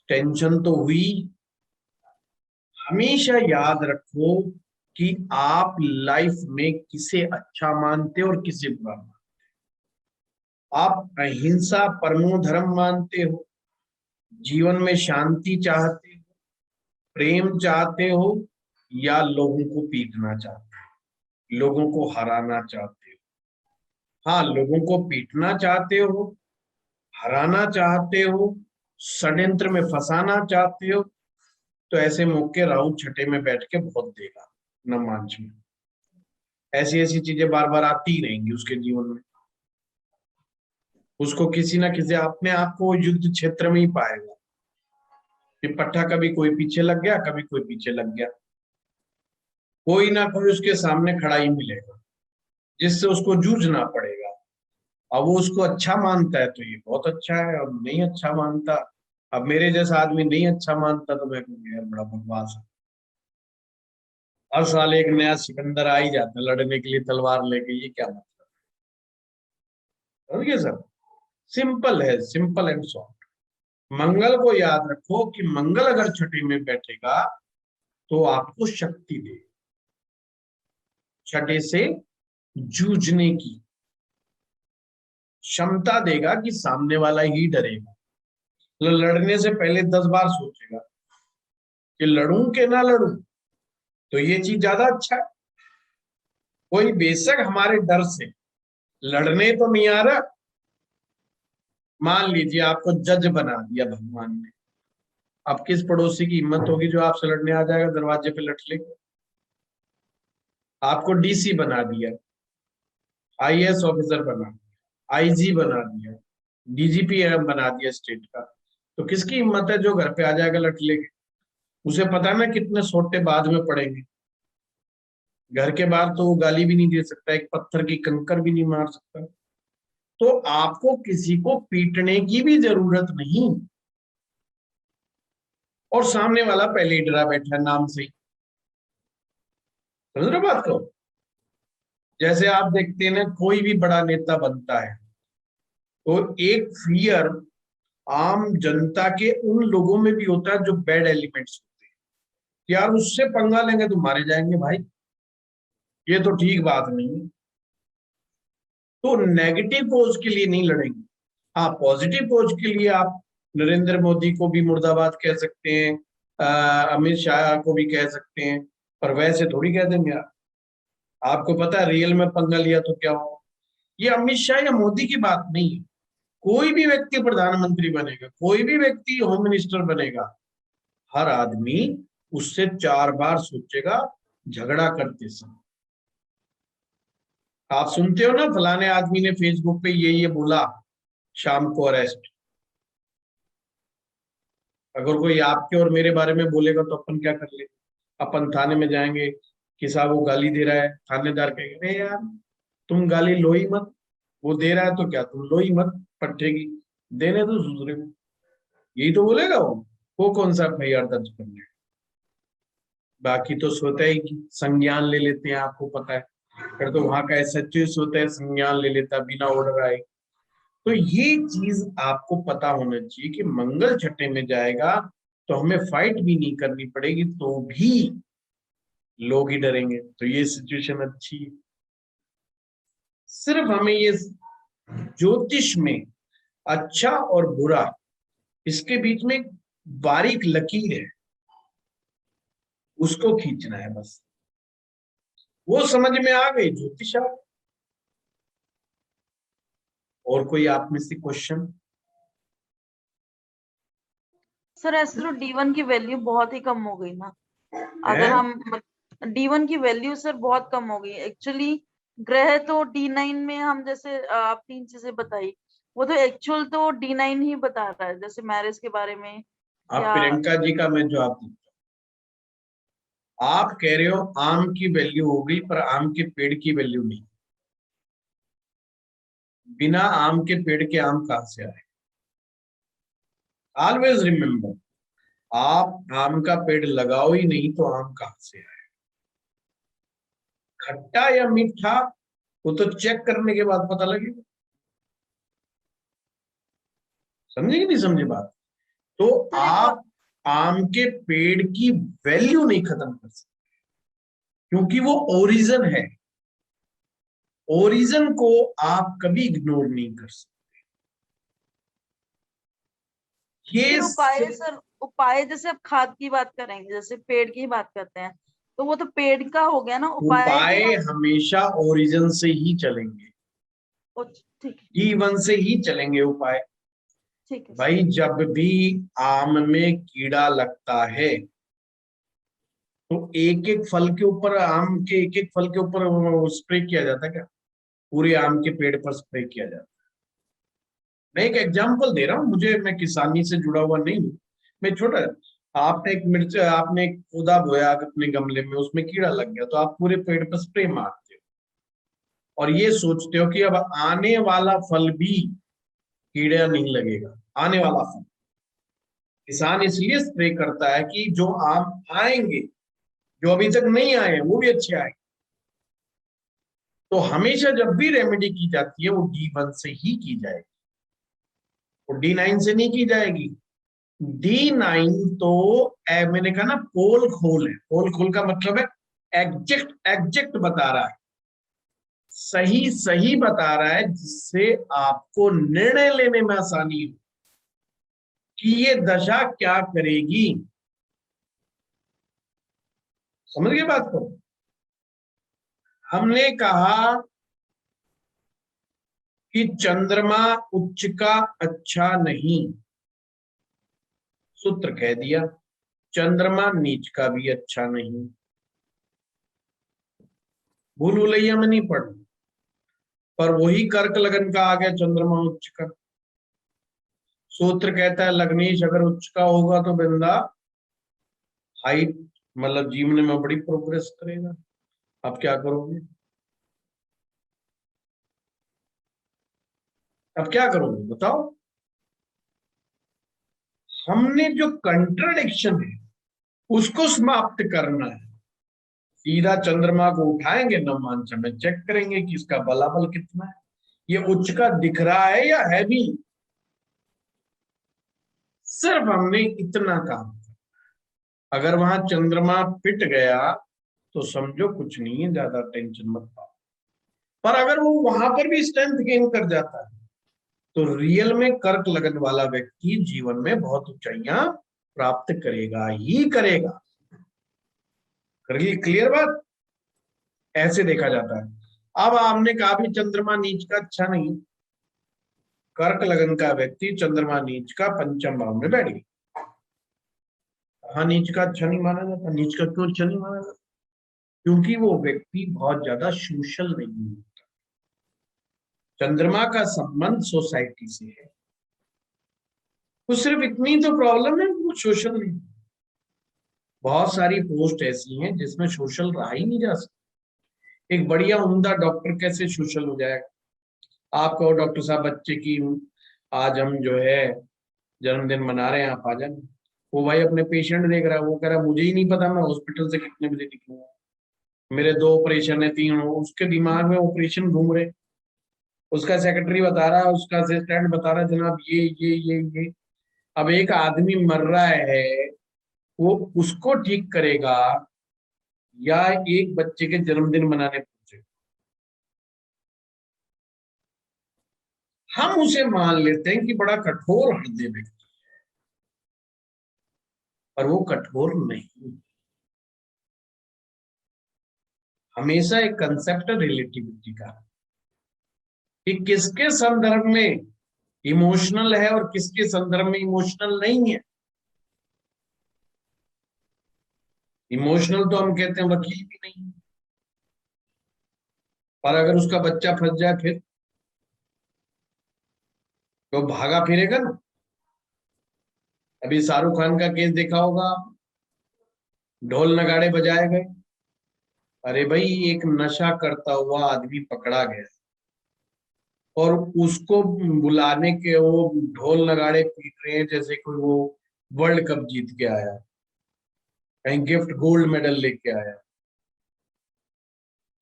टेंशन तो हुई। हमेशा याद रखो कि आप लाइफ में किसे अच्छा मानते हो और किसे बुरा मानते हो। आप अहिंसा परमो धर्म मानते हो, जीवन में शांति चाहते हो, प्रेम चाहते हो, या लोगों को पीटना चाहते हो, लोगों को हराना चाहते हो। हाँ, लोगों को पीटना चाहते हो, हराना चाहते हो, षड्यंत्र में फंसाना चाहते हो, तो ऐसे मौके राहु छठे में बैठ के बहुत देगा नवमांश में। ऐसी ऐसी चीजें बार बार आती ही रहेंगी उसके जीवन में। उसको किसी ना किसी अपने आप को युद्ध क्षेत्र में ही पाएगा कि पट्टा कभी कोई पीछे लग गया, कभी कोई पीछे लग गया, कोई ना कोई उसके सामने खड़ा ही मिलेगा जिससे उसको जूझना पड़ेगा। अब वो उसको अच्छा मानता है तो ये बहुत अच्छा है, अब नहीं अच्छा मानता, अब मेरे जैसा आदमी नहीं अच्छा मानता तो मैं कहूँगा यार बड़ा बकवास है। हर साल एक नया सिकंदर आ ही जाता है लड़ने के लिए तलवार लेके, ये क्या मतलब? समझिए सर, सिंपल है, सिंपल एंड सॉफ्ट। मंगल को याद रखो कि मंगल अगर छठी में बैठेगा तो आपको शक्ति दे, छठे से जूझने की क्षमता देगा कि सामने वाला ही डरेगा, मतलब लड़ने से पहले 10 बार सोचेगा कि लड़ूं कि ना लड़ूं, तो ये चीज ज्यादा अच्छा है। कोई बेशक हमारे डर से लड़ने तो नहीं आ रहा, मान लीजिए आपको जज बना दिया भगवान ने, अब किस पड़ोसी की हिम्मत होगी जो आपसे लड़ने आ जाएगा, दरवाजे पे लट लेगा। आपको डीसी बना दिया, आईएएस ऑफिसर बना दिया, आईजी बना दिया, डीजीपी बना दिया स्टेट का, तो किसकी हिम्मत है जो घर पे आ जाएगा लट लेके? उसे पता है ना कितने सोटे बाद में पड़ेंगे, घर के बाहर तो वो गाली भी नहीं दे सकता, एक पत्थर की कंकर भी नहीं मार सकता। तो आपको किसी को पीटने की भी जरूरत नहीं, और सामने वाला पहले ही डरा बैठा है नाम से ही। समझ रहे बात को? जैसे आप देखते हैं ना, कोई भी बड़ा नेता बनता है तो एक फियर आम जनता के उन लोगों में भी होता है जो बैड एलिमेंट्स होते हैं, यार उससे पंगा लेंगे तो मारे जाएंगे भाई, ये तो ठीक बात नहीं है। तो नेगेटिव कोज के लिए नहीं लड़ेंगे, हाँ पॉजिटिव कोज के लिए आप नरेंद्र मोदी को भी मुर्दाबाद कह सकते हैं, अमित शाह को भी कह सकते हैं, पर वैसे थोड़ी कह देंगे आप। आपको पता है रियल में पंगा लिया तो क्या हो? ये अमित शाह या मोदी की बात नहीं है, कोई भी व्यक्ति प्रधानमंत्री बनेगा, कोई भी व्यक्ति होम मिनिस्टर बनेगा, हर आदमी उससे 4 बार सोचेगा झगड़ा करते समय। आप सुनते हो ना फलाने आदमी ने फेसबुक पे ये बोला, शाम को अरेस्ट। अगर कोई आपके और मेरे बारे में बोलेगा तो अपन क्या कर ले? अपन थाने में जाएंगे कि साहब वो गाली दे रहा है, थानेदार कहेंगे अरे यार तुम गाली लो ही मत, वो दे रहा है तो क्या तुम लो ही मत, पट्टेगी देने तो दूसरे को, यही तो बोलेगा वो कौन सा एफआईआर दर्ज कर ले? बाकी तो सोता ही कि संज्ञान ले लेते हैं, आपको पता है, फिर तो वहां का एसएचओ होता है संज्ञान ले लेता बिना ऑर्डर आए। तो ये चीज आपको पता होना चाहिए कि मंगल छठे में जाएगा तो हमें फाइट भी नहीं करनी पड़ेगी, तो भी लोग ही डरेंगे, तो ये सिचुएशन अच्छी है। सिर्फ हमें ये ज्योतिष में अच्छा और बुरा, इसके बीच में एक बारीक लकीर है, उसको खींचना है बस, वो समझ में आ गई ज्योतिष आ गई। और कोई आप में से क्वेश्चन? सर ऐसे तो D1 की वैल्यू बहुत ही कम हो गई ना, अगर है? हम D1 की वैल्यू सर बहुत कम हो गई एक्चुअली। ग्रह तो D9 में हम जैसे आप 3 चीजें बताई, वो तो एक्चुअल तो D9 ही बता रहा है, जैसे मैरिज के बारे में आप या प्रियंका जी का मैं जवाब दूं, आप कह रहे हो आम की वैल्यू हो गई, पर आम के पेड़ की वैल्यू नहीं। बिना आम के पेड़ के आम कहां से आए? ऑलवेज रिमेम्बर, आप आम का पेड़ लगाओ ही नहीं तो आम कहां से आए? खट्टा या मीठा वो तो चेक करने के बाद पता लगेगा। समझे कि नहीं समझे बात? तो सर एक बात, आप आम के पेड़ की वैल्यू नहीं खत्म कर सकते, क्योंकि वो ओरिजिन है, ओरिजिन को आप कभी इग्नोर नहीं कर सकते। ये फिर उपाय सर, उपाय जैसे अब खाद की बात करेंगे, जैसे पेड़ की बात करते हैं, तो वो तो पेड़ का हो गया ना, उपाय भी उपाय हम। हमेशा ओरिजिन से ही चलेंगे, ठीक है, D1 से ही चलेंगे उपाय। ठीक है सर। भाई जब भी आम में कीड़ा लगता है तो एक एक फल के ऊपर, आम के एक एक फल के ऊपर स्प्रे किया जाता है क्या? पूरे आम के पेड़ पर स्प्रे किया जाता है? मैं एक एग्जांपल दे रहा हूँ, मुझे, मैं किसानी से जुड़ा हुआ नहीं हूँ, मैं छोटा, आपने एक मिर्च, आपने एक पौधा बोया अपने गमले में, उसमें कीड़ा लग गया तो आप पूरे पेड़ पर स्प्रे मारते हो, और ये सोचते हो कि अब आने वाला फल भी कीड़ा नहीं लगेगा। आने वाला फल किसान इसलिए स्प्रे करता है कि जो आम आएंगे, जो अभी तक नहीं आए हैं, वो भी अच्छे आएंगे। तो हमेशा जब भी रेमेडी की जाती है वो D1 से ही की जाएगी, वो D9 से नहीं की जाएगी। D9 तो मैंने कहा ना पोल खोल है। पोल खोल का मतलब है एग्जैक्ट एग्जैक्ट बता रहा है, सही सही बता रहा है, जिससे आपको निर्णय लेने में आसानी हो कि ये दशा क्या करेगी। समझ गए बात को? हमने कहा कि चंद्रमा उच्च का अच्छा नहीं, सूत्र कह दिया। चंद्रमा नीच का भी अच्छा नहीं, भूल भुलैया में नहीं पढ़ना। पर वही कर्क लगन का आ गया चंद्रमा उच्च का। सूत्र कहता है लग्नेश अगर उच्च का होगा तो बंदा हाइट मतलब जीवन में बड़ी प्रोग्रेस करेगा। अब क्या करोगे? अब क्या करोगे बताओ? हमने जो कंट्राडिक्शन है उसको समाप्त करना है। सीधा चंद्रमा को उठाएंगे, नवमांश में चेक करेंगे कि इसका बलाबल कितना है, ये उच्च का दिख रहा है या है भी। सिर्फ हमने इतना काम। अगर वहां चंद्रमा पिट गया तो समझो कुछ नहीं है, ज्यादा टेंशन मत पाओ। पर अगर वो वहां पर भी स्ट्रेंथ गेन कर जाता है तो रियल में कर्क लगन वाला व्यक्ति जीवन में बहुत ऊंचाइयां प्राप्त करेगा ही करेगा। क्लियर बात? ऐसे देखा जाता है। अब आपने कहा भी चंद्रमा नीच का अच्छा नहीं, कर्क लगन का व्यक्ति चंद्रमा नीच का पंचम भाव में बैठ गया। हाँ, नीच का अच्छा नहीं माना जाता। नीच का क्यों अच्छा नहीं माना जाता? क्योंकि वो व्यक्ति बहुत ज्यादा सोशल नहीं होता। चंद्रमा का संबंध सोसाइटी से है, तो सिर्फ इतनी तो प्रॉब्लम है, वो सोशल नहीं। बहुत सारी पोस्ट ऐसी हैं जिसमें सोशल रहा ही नहीं जा सकता। एक बढ़िया उम्दा डॉक्टर कैसे सोशल हो जाएगा? आप कहो डॉक्टर साहब बच्चे की आज हम जो है जन्मदिन मना रहे हैं, आप आ जाए। वो भाई अपने पेशेंट देख रहा है, वो कह रहा है मुझे ही नहीं पता मैं हॉस्पिटल से कितने बजे निकलूंगा, मेरे 2 ऑपरेशन है 3 हो। उसके दिमाग में ऑपरेशन घूम रहे। उसका सेक्रेटरी बता रहा है, उसका असिस्टेंट बता रहा है जनाब ये। अब एक आदमी मर रहा है, वो उसको ठीक करेगा या एक बच्चे के जन्मदिन मनाने पहुंचे? हम उसे मान लेते हैं कि बड़ा कठोर हृदय व्यक्ति, पर वो कठोर नहीं। हमेशा एक कंसेप्ट रिलेटिविटी का कि किसके संदर्भ में इमोशनल है और किसके संदर्भ में इमोशनल नहीं है। इमोशनल तो हम कहते हैं वकील भी नहीं, पर अगर उसका बच्चा फंस जाए फिर तो भागा फिरेगा ना। अभी शाहरुख खान का केस देखा होगा आप, ढोल नगाड़े बजाए गए। अरे भाई, एक नशा करता हुआ आदमी पकड़ा गया और उसको बुलाने के वो ढोल नगाड़े पीट रहे हैं जैसे कोई वो वर्ल्ड कप जीत के आया, कहीं गिफ्ट गोल्ड मेडल लेके आया।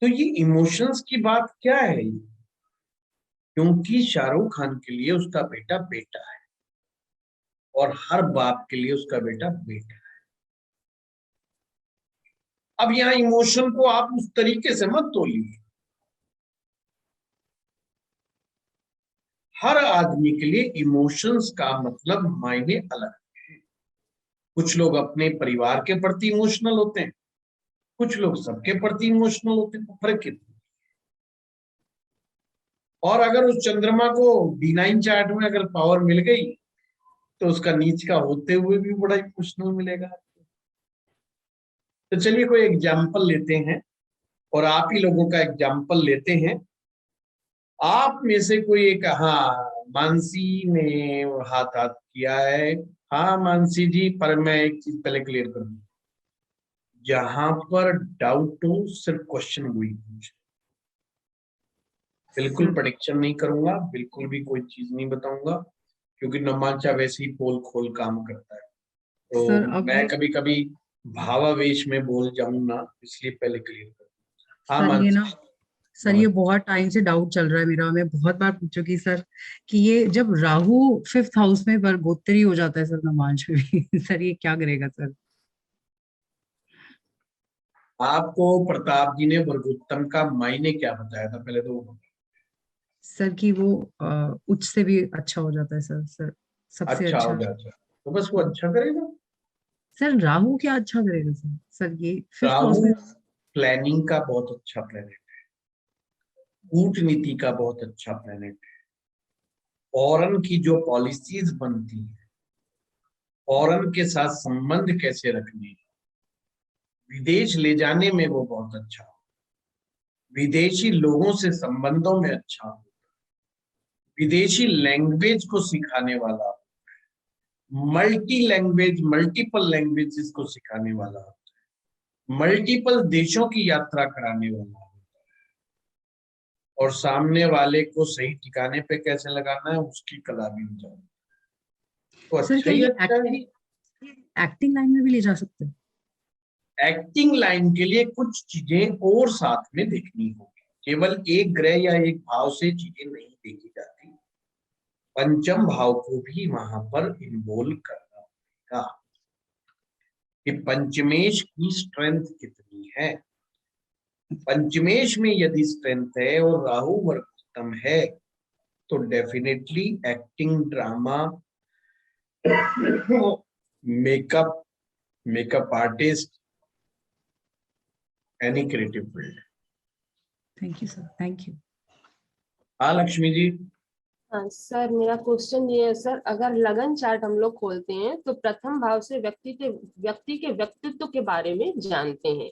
तो ये इमोशंस की बात क्या है? क्योंकि शाहरुख खान के लिए उसका बेटा बेटा है और हर बाप के लिए उसका बेटा बेटा है। अब यहाँ इमोशन को आप उस तरीके से मत तोलिए। हर आदमी के लिए इमोशंस का मतलब मायने अलग है। कुछ लोग अपने परिवार के प्रति इमोशनल होते हैं, कुछ लोग सबके प्रति इमोशनल होते हैं। तो फर्क कितना? और अगर उस चंद्रमा को D9 चार्ट में अगर पावर मिल गई तो उसका नीच का होते हुए भी बड़ा इमोशनल मिलेगा। तो चलिए कोई एग्जाम्पल लेते हैं और आप ही लोगों का एग्जाम्पल लेते हैं। आप में से कोई एक, हाँ मानसी ने हाथ हाथ किया है। हाँ मानसी जी, पर मैं एक चीज पहले क्लियर कर दूं, जहां पर डाउट हो सिर्फ क्वेश्चन वही पूछ। बिल्कुल प्रेडिक्शन नहीं करूंगा, बिल्कुल भी कोई चीज नहीं बताऊंगा, क्योंकि नमांचा वैसे ही पोल खोल काम करता है। तो सर अब मैं ये कभी कभी भावावेश में बोल जाऊं ना, इसलिए पहले क्लियर कर। हाँ सर ये मानसी, ना सर ये बहुत टाइम से डाउट चल रहा है मेरा, मैं बहुत बार पूछ चुकी सर कि ये जब राहु 5th हाउस में वर्गोत्तरी हो जाता है सर नमांश में भी सर ये क्या करेगा सर? आपको प्रताप जी ने वर्गोत्तम का मायने क्या बताया था, पहले तो वो बताओ। सर कि वो उच्च से भी अच्छा हो जाता है सर, सर सबसे अच्छा हो अच्छा। जाता है तो बस वो अच्छा करेगा। सर राहु क्या अच्छा करेगा सर? सर ये 5th हाउस राहु में। प्लानिंग का बहुत अच्छा प्लेनेट है, कूटनीति का बहुत अच्छा प्लेनेट है, फॉरेन की जो पॉलिसीज बनती है, फॉरेन के साथ संबंध कैसे रखने हैं, विदेश ले जाने में वो बहुत अच्छा हो, विदेशी लोगों से संबंधों में अच्छा हो, विदेशी लैंग्वेज को सिखाने वाला हो, मल्टीपल लैंग्वेजेस को सिखाने वाला हो, मल्टीपल देशों की यात्रा कराने वाला हो, और सामने वाले को सही ठिकाने पे कैसे लगाना है उसकी कला भी हो जाए, तो सर अच्छा क्या ही ये अच्छा है। एक्टिंग लाइन में भी ले जा सकते हैं? एक्टिंग लाइन के लिए कुछ चीजें और साथ में देखनी होगी, केवल एक ग्रह या एक भाव से चीजें नहीं देखी जाती, पंचम भाव को भी वहां पर इन्वॉल्व करना होगा कि पंचमेश की स्ट्रेंथ कितनी है। पंचमेश में यदि स्ट्रेंथ है और राहु वर्गोत्तम है तो definitely acting, drama, makeup, makeup artist, any creative field. Thank you sir, thank you. हाँ लक्ष्मी जी। हाँ सर, मेरा क्वेश्चन ये है सर, अगर लगन चार्ट हम लोग खोलते हैं तो प्रथम भाव से व्यक्ति के व्यक्तित्व के बारे में जानते हैं।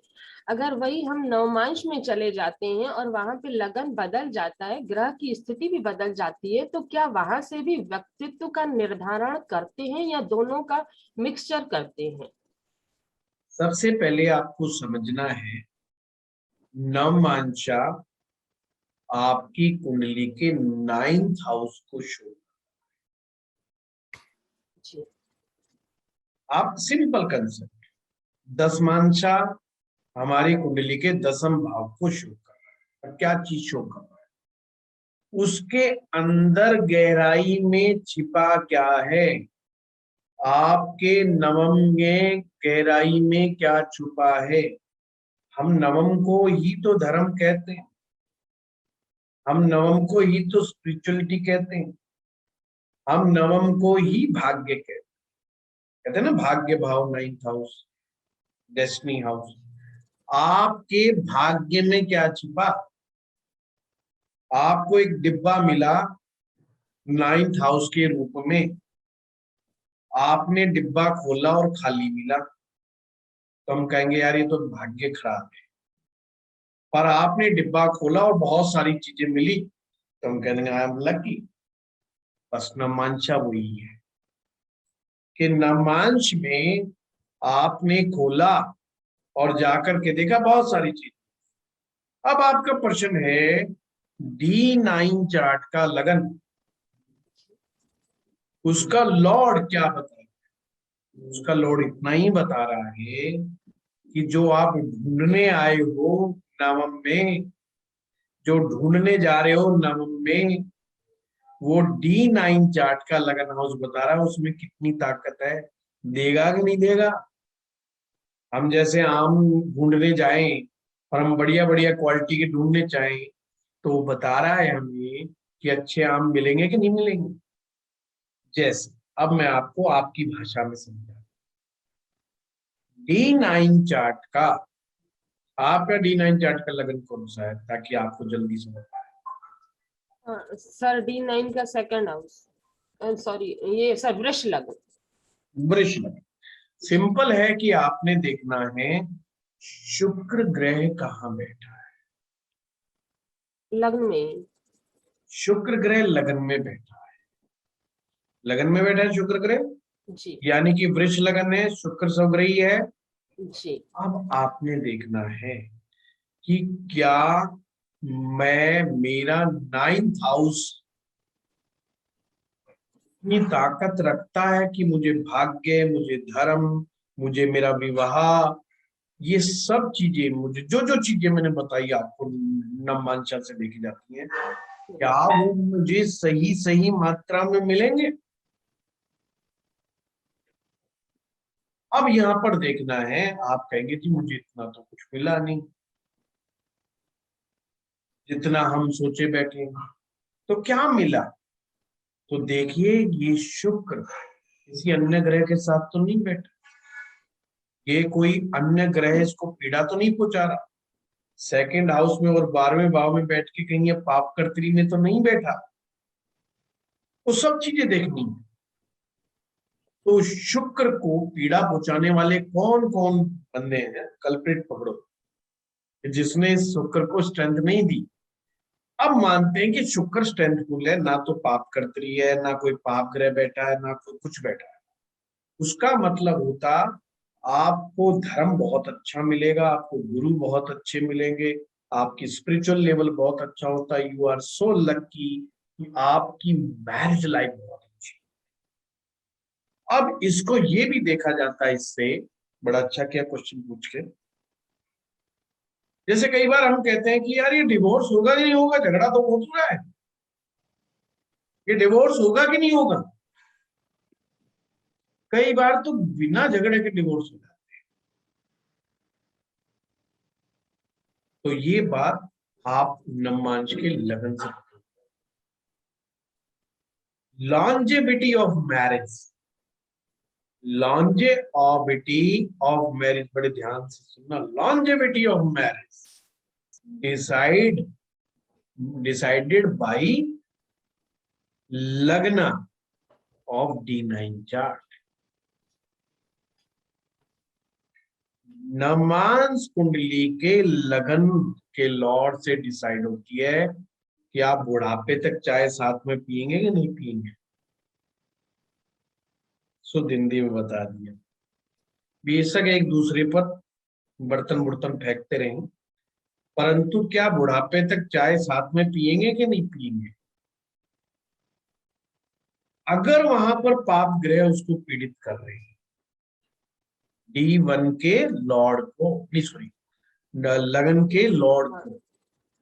अगर वही हम नवमांश में चले जाते हैं और वहां पे लगन बदल जाता है, ग्रह की स्थिति भी बदल जाती है, तो क्या वहां से भी व्यक्तित्व का निर्धारण करते हैं या दोनों का मिक्सचर करते हैं? सबसे पहले आपको समझना है, नवमांशा आपकी कुंडली के 9th हाउस को शो, जी आप सिंपल कंसेप्ट, दसमांशा हमारी कुंडली के 10th भाव को शो कर रहा है। और क्या चीज शो कर रहा है, उसके अंदर गहराई में छिपा क्या है, आपके नवम में गहराई में क्या छुपा है। हम नवम को ही तो धर्म कहते हैं, हम नवम को ही तो स्पिरिचुअलिटी कहते हैं, हम नवम को ही भाग्य कहते हैं ना, भाग्य भाव 9th हाउस, डेस्टिनी हाउस। आपके भाग्य में क्या छिपा, आपको एक डिब्बा मिला 9th हाउस के रूप में, आपने डिब्बा खोला और खाली मिला, तो हम कहेंगे यार ये तो भाग्य खराब है। पर आपने डिब्बा खोला और बहुत सारी चीजें मिली, तो हम कहेंगे आई एम लकी। बस नवमांशा वही है कि नवमांश में आपने खोला और जाकर के देखा बहुत सारी चीज। अब आपका प्रश्न है, D9 चार्ट का लगन, उसका लॉर्ड क्या बता रहा है? उसका लॉर्ड इतना ही बता रहा है कि जो आप ढूंढने आए हो नवम में, जो ढूंढने जा रहे हो नवम में, वो D9 चार्ट का लगन हाउस बता रहा है उसमें कितनी ताकत है, देगा कि नहीं देगा। हम जैसे आम ढूंढने जाएं और हम बढ़िया बढ़िया क्वालिटी के ढूंढने चाहें, तो वो बता रहा है हमें कि अच्छे आम मिलेंगे कि नहीं मिलेंगे। जैसे अब मैं आपको आपकी भाषा में समझा, D9 चार्ट का, आपका D9 चार्ट का लगन कौन सा है, ताकि आपको जल्दी समझ आए। सर D9 का सेकंड हाउस, सॉरी ये सर वृष लगन। वृष लगन सिंपल है कि आपने देखना है शुक्र ग्रह कहाँ बैठा है। लग्न में। शुक्र ग्रह लगन में बैठा है, लगन में बैठा है शुक्र ग्रह, जी यानी कि वृष लगन है, शुक्र स्वग्रही है। जी। अब आपने देखना है कि क्या मेरा 9th हाउस इतनी ताकत रखता है कि मुझे भाग्य, मुझे धर्म, मुझे मेरा विवाह, ये सब चीजें, मुझे जो जो चीजें मैंने बताई आपको नवमांशा से देखी जाती हैं, क्या वो मुझे सही सही मात्रा में मिलेंगे? अब यहाँ पर देखना है, आप कहेंगे जी मुझे इतना तो कुछ मिला नहीं जितना हम सोचे बैठे, तो क्या मिला? तो देखिए, ये शुक्र किसी अन्य ग्रह के साथ तो नहीं बैठा, ये कोई अन्य ग्रह इसको पीड़ा तो नहीं पहुंचा रहा, सेकंड हाउस में और 12वें भाव में बैठ के कहीं ये पाप कर्त्री में तो नहीं बैठा। वो सब चीजें देखनी है। तो शुक्र को पीड़ा पहुंचाने वाले कौन कौन बंदे हैं, कल्प्रिट पकड़ो, जिसने शुक्र को स्ट्रेंथ नहीं दी। अब मानते हैं कि शुक्र स्ट्रेंथफुल है, ना तो पाप कर्त्री है, ना कोई पाप ग्रह बैठा है, ना कोई कुछ बैठा है, उसका मतलब होता आपको धर्म बहुत अच्छा मिलेगा, आपको गुरु बहुत अच्छे मिलेंगे, आपकी स्पिरिचुअल लेवल बहुत अच्छा होता है, यू आर सो लकी कि आपकी मैरिज लाइफ बहुत अच्छी। अब इसको ये भी देखा जाता है, इससे बड़ा अच्छा क्या क्वेश्चन पूछ के, जैसे कई बार हम कहते हैं कि यार ये डिवोर्स होगा कि नहीं होगा, झगड़ा तो हो चुका है, ये डिवोर्स होगा कि नहीं होगा? कई बार तो बिना झगड़े के डिवोर्स हो जाते हैं। तो ये बात आप नवमांश के लगन से, longevity of marriage, longevity of marriage, बड़े ध्यान से सुनना, longevity of marriage decided bye लग्न ऑफ D9 चार्ट। नवमांश कुंडली के लगन के लॉर्ड से डिसाइड होती है कि आप बुढ़ापे तक चाय साथ में पिएंगे कि नहीं पिएंगे। सो हिंदी में बता दिया, बेशक एक दूसरे पर बर्तन बुर्तन फेंकते रहें, परंतु क्या बुढ़ापे तक चाय साथ में पिएंगे कि नहीं पिएंगे? अगर वहां पर पाप ग्रह उसको पीड़ित कर रहे हैं, D1 के लॉर्ड को, नहीं सॉरी, लगन के लॉर्ड को,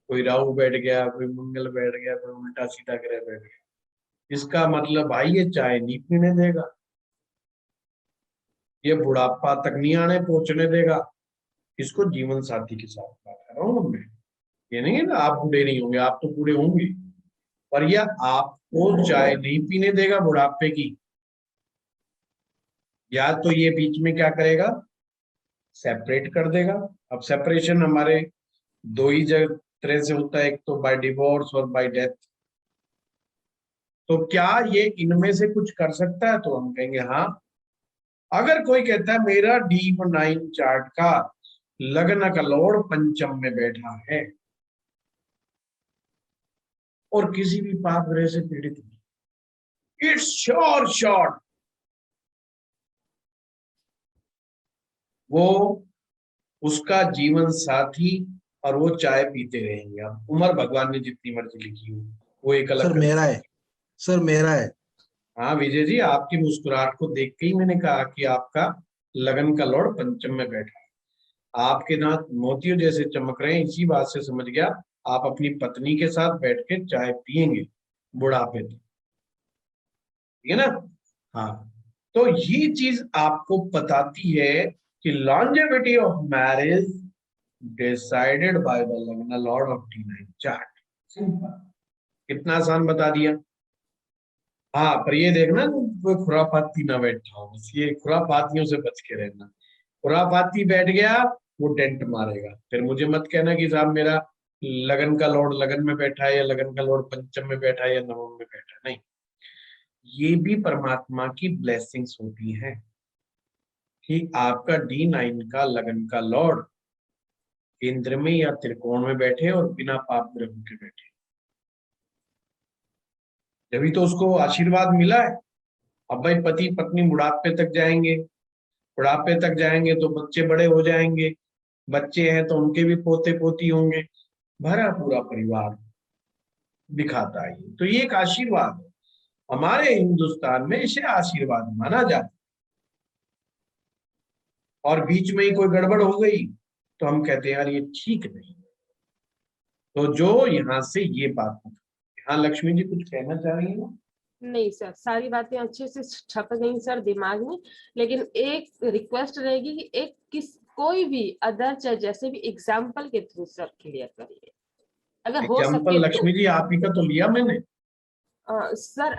कोई राहु बैठ गया, कोई मंगल बैठ गया, कोई उल्टा सीधा ग्रह बैठ गया, इसका मतलब भाई ये चाय नहीं पीने देगा, ये बुढ़ापा तक नहीं आने पहुंचने देगा। इसको जीवन साथी के साथ बात कर रहा हूं मैं, ये नहीं है ना आप बूढ़े नहीं होंगे, आप तो बूढ़े होंगे, पर यह आपको चाय नहीं पीने देगा बुढ़ापे की। या तो ये बीच में क्या करेगा, सेपरेट कर देगा। अब सेपरेशन हमारे दो ही तरह से होता है, एक तो बाय डिवोर्स और बाय डेथ। तो क्या ये इनमें से कुछ कर सकता है? तो हम कहेंगे हाँ। अगर कोई कहता है मेरा D9 चार्ट का लग्न का लॉर्ड पंचम में बैठा है और किसी भी पाप ग्रह से पीड़ित नहीं, इट्स श्योर शॉट वो उसका जीवन साथी और वो चाय पीते रहेंगे। अब उम्र भगवान ने जितनी मर्जी लिखी हो, वो एक अलग सर मेरा है, सर मेरा है। हाँ विजय जी, आपकी मुस्कुराहट को देख के ही मैंने कहा कि आपका लगन का लॉर्ड पंचम में बैठा है। आपके दांत मोतियों जैसे चमक रहे हैं, इसी बात से समझ गया आप अपनी पत्नी के साथ बैठ के चाय पियेंगे बुढ़ापे तक, ठीक है ना? हाँ, तो ये चीज आपको बताती है कि longevity of marriage decided by the lagna lord of D9 chart. Simple, कितना आसान बता दिया। हाँ, पर ये देखना कोई खुराफाती ना बैठा हो, ये खुराफातियों से बच के रहना। खुराफाती बैठ गया वो डेंट मारेगा, फिर मुझे मत कहना कि साहब मेरा लगन का लॉर्ड लगन में बैठा है, या लगन का लॉर्ड पंचम में बैठा है, या नवम में बैठा है। नहीं, ये भी परमात्मा की ब्लेसिंग्स होती हैं कि आपका D9 का लगन का लॉर्ड केंद्र में या त्रिकोण में बैठे और बिना पाप ग्रहों के बैठे, जभी तो उसको आशीर्वाद मिला है। अब भाई पति पत्नी बुढ़ापे तक जाएंगे, बुढ़ापे तक जाएंगे तो बच्चे बड़े हो जाएंगे, बच्चे हैं तो उनके भी पोते पोती होंगे, भरा पूरा परिवार दिखाता है। तो ये एक आशीर्वाद है, हमारे हिंदुस्तान में इसे आशीर्वाद माना जाता है। और बीच में ही कोई गड़बड़ हो गई तो हम कहते हैं यार ये ठीक नहीं। तो जो यहाँ से ये बात, हाँ लक्ष्मी जी कुछ कहना चाह रही है? नहीं सर, सारी बातें अच्छे से छप गई सर दिमाग में, लेकिन एक रिक्वेस्ट रहेगी कि एक कोई भी अदर चाहे जैसे भी एग्जाम्पल के थ्रू सर क्लियर करिए, अगर हो एग्जाम्पल सके लक्ष्मी जी आप ही का तो लिया मैंने। सर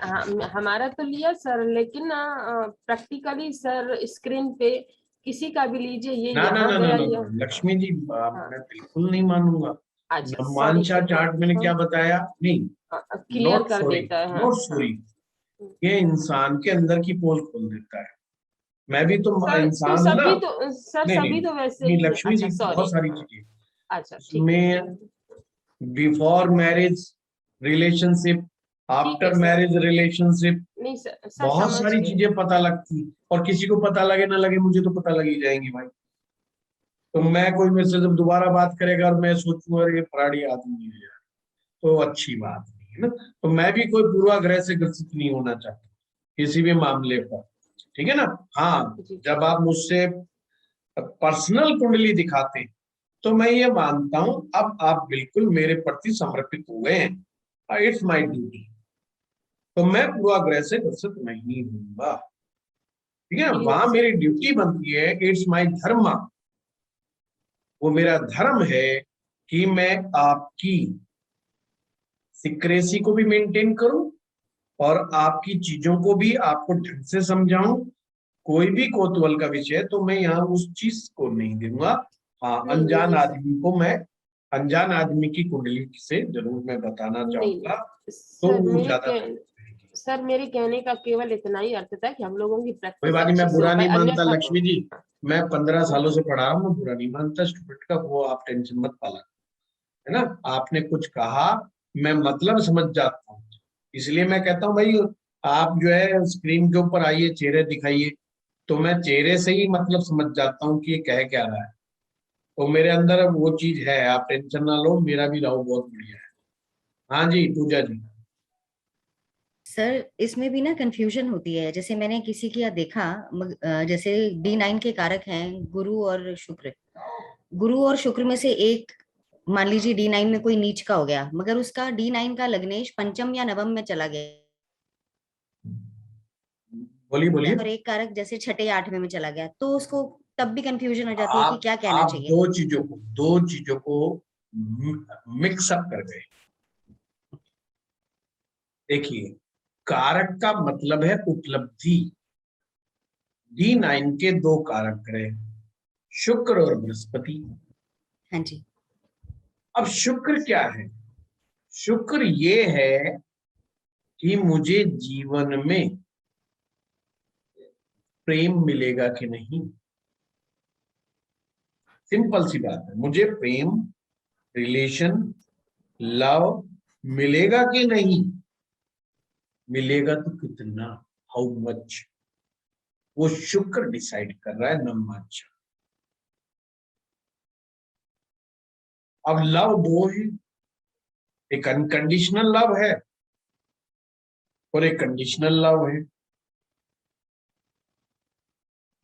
हमारा तो लिया सर, लेकिन प्रैक्टिकली सर स्क्रीन पे किसी का भी लीजिए, ये ना ना यहाँ ना गया ना, या ना लक्ष्मी जी मैं बिल्कुल नहीं मानूंगा। अच्छा सॉरी नमांशा चार्ट मैंने क्या बताया? नहीं, क्लियर नॉट कर सॉरी, देता है। नॉट सॉरी, ये इंसान के अंदर की पोल खोल देता है। मैं भी तो सर तो इंसान हूं ना। सभी तो सर नहीं सभी नहीं तो वैसे नहीं ही हैं। लक्ष्मी अच्छा जी सॉरी, बहुत सारी चीजें अच्छा ठीक है इसमें, before marriage relationship, after sir. Marriage relationship, नहीं सर बहुत समझ सारी गए। चीजें पता लगती। और किसी को पता लगे ना लगे, मुझे तो पता लगी जाएंगी भाई। तो मैं कोई मेरे से जब दोबारा बात करेगा और मैं सोचूंगा अरे ये फराडी आदमी है यार, तो अच्छी बात नहीं है ना। तो मैं भी कोई पूर्वाग्रह से ग्रसित नहीं होना चाहता किसी भी मामले पर, ठीक है ना। हाँ, जी जब आप मुझसे पर्सनल कुंडली दिखाते हैं तो मैं ये मानता हूं अब आप बिल्कुल मेरे प्रति समर्पित हो गए हैं, इट्स माय ड्यूटी। तो मैं पूर्वाग्रह से ग्रसित नहीं होऊंगा, ठीक है। वहां मेरी ड्यूटी बनती है, इट्स माय धर्म, वो मेरा धर्म है कि मैं आपकी सिक्रेसी को भी मेंटेन करूं और आपकी चीजों को भी आपको ढंग से समझाऊं। कोई भी कौतूहल का विषय तो मैं यहाँ उस चीज को नहीं दूंगा। हाँ, नहीं अनजान नहीं सर, आदमी को मैं, अनजान आदमी की कुंडली से जरूर मैं बताना नहीं चाहूंगा, तो सर वो ज्यादा बेहतर रहेगी। सर मेरे कहने का केवल इतना ही अर्थ था कि हम लोगों की कोई प्रैक्टिस बात नहीं, अच्छे मैं से हो बुरा पाए, नहीं मानता अन्यथा तो लक्ष्मी जी, मैं 15 सालों से पढ़ा रहा हूँ, मैं बुरा नहीं मानता स्टूडेंट का, वो आप टेंशन मत पाला, है ना। आपने कुछ कहा, मैं मतलब समझ जाता हूँ, इसलिए मैं कहता हूँ भाई आप जो है स्क्रीन के ऊपर आइए, चेहरे दिखाइए, तो मैं चेहरे से ही मतलब समझ जाता हूँ कि ये कह क्या रहा है। तो मेरे अंदर वो चीज है, आप टेंशन ना लो, मेरा भी राहु बहुत बढ़िया है। हाँ जी पूजा जी। सर इसमें भी ना कंफ्यूजन होती है, जैसे मैंने किसी का देखा, जैसे D9 के कारक हैं गुरु और शुक्र। गुरु और शुक्र में से एक, मान लीजिए D9 में कोई नीच का हो गया, मगर उसका D9 का लग्नेश पंचम या नवम में चला गया, बोलिए बोलिए। और एक कारक जैसे छठे या आठवें में चला गया, तो उसको तब भी कंफ्यूजन हो जाती है कि क्या कहना आप चाहिए। दो चीजों को मिक्सअप कर गए। देखिए, कारक का मतलब है उपलब्धि। D9 के दो कारक ग्रह, शुक्र और बृहस्पति। हाँ जी। अब शुक्र क्या है? शुक्र ये है कि मुझे जीवन में प्रेम मिलेगा कि नहीं। सिंपल सी बात है, मुझे प्रेम, रिलेशन, लव मिलेगा कि नहीं, मिलेगा तो कितना, हाउ मच, वो शुक्र डिसाइड कर रहा है, न मच। अब लव दो है, एक अनकंडीशनल लव है और एक कंडीशनल लव है।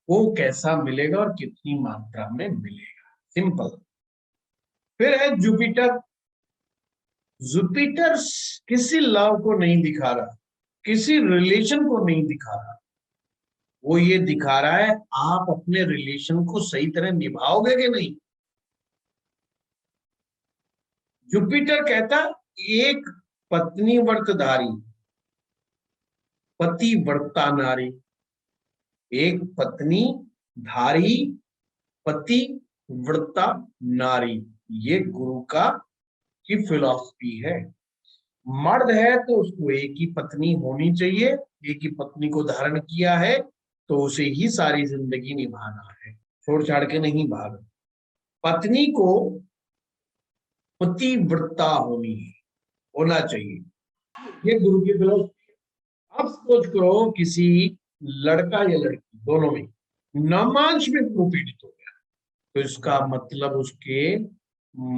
वो कैसा मिलेगा और कितनी मात्रा में मिलेगा, सिंपल। फिर है जुपिटर। जुपिटर किसी लव को नहीं दिखा रहा, किसी रिलेशन को नहीं दिखा रहा, वो ये दिखा रहा है आप अपने रिलेशन को सही तरह निभाओगे कि नहीं। जुपिटर कहता एक पत्नी व्रतधारी, पति व्रता नारी, एक पत्नी धारी, पति व्रता नारी, ये गुरु का की फिलॉसफी है। मर्द है तो उसको एक ही पत्नी होनी चाहिए, एक ही पत्नी को धारण किया है तो उसे ही सारी जिंदगी निभाना है, छोड़ छाड़ के नहीं भाग। पत्नी को पतिव्रता होना चाहिए, ये गुरु की फिलॉसफी। अब सोच करो किसी लड़का या लड़की दोनों में नमांश में पीड़ित हो गया, तो इसका मतलब उसके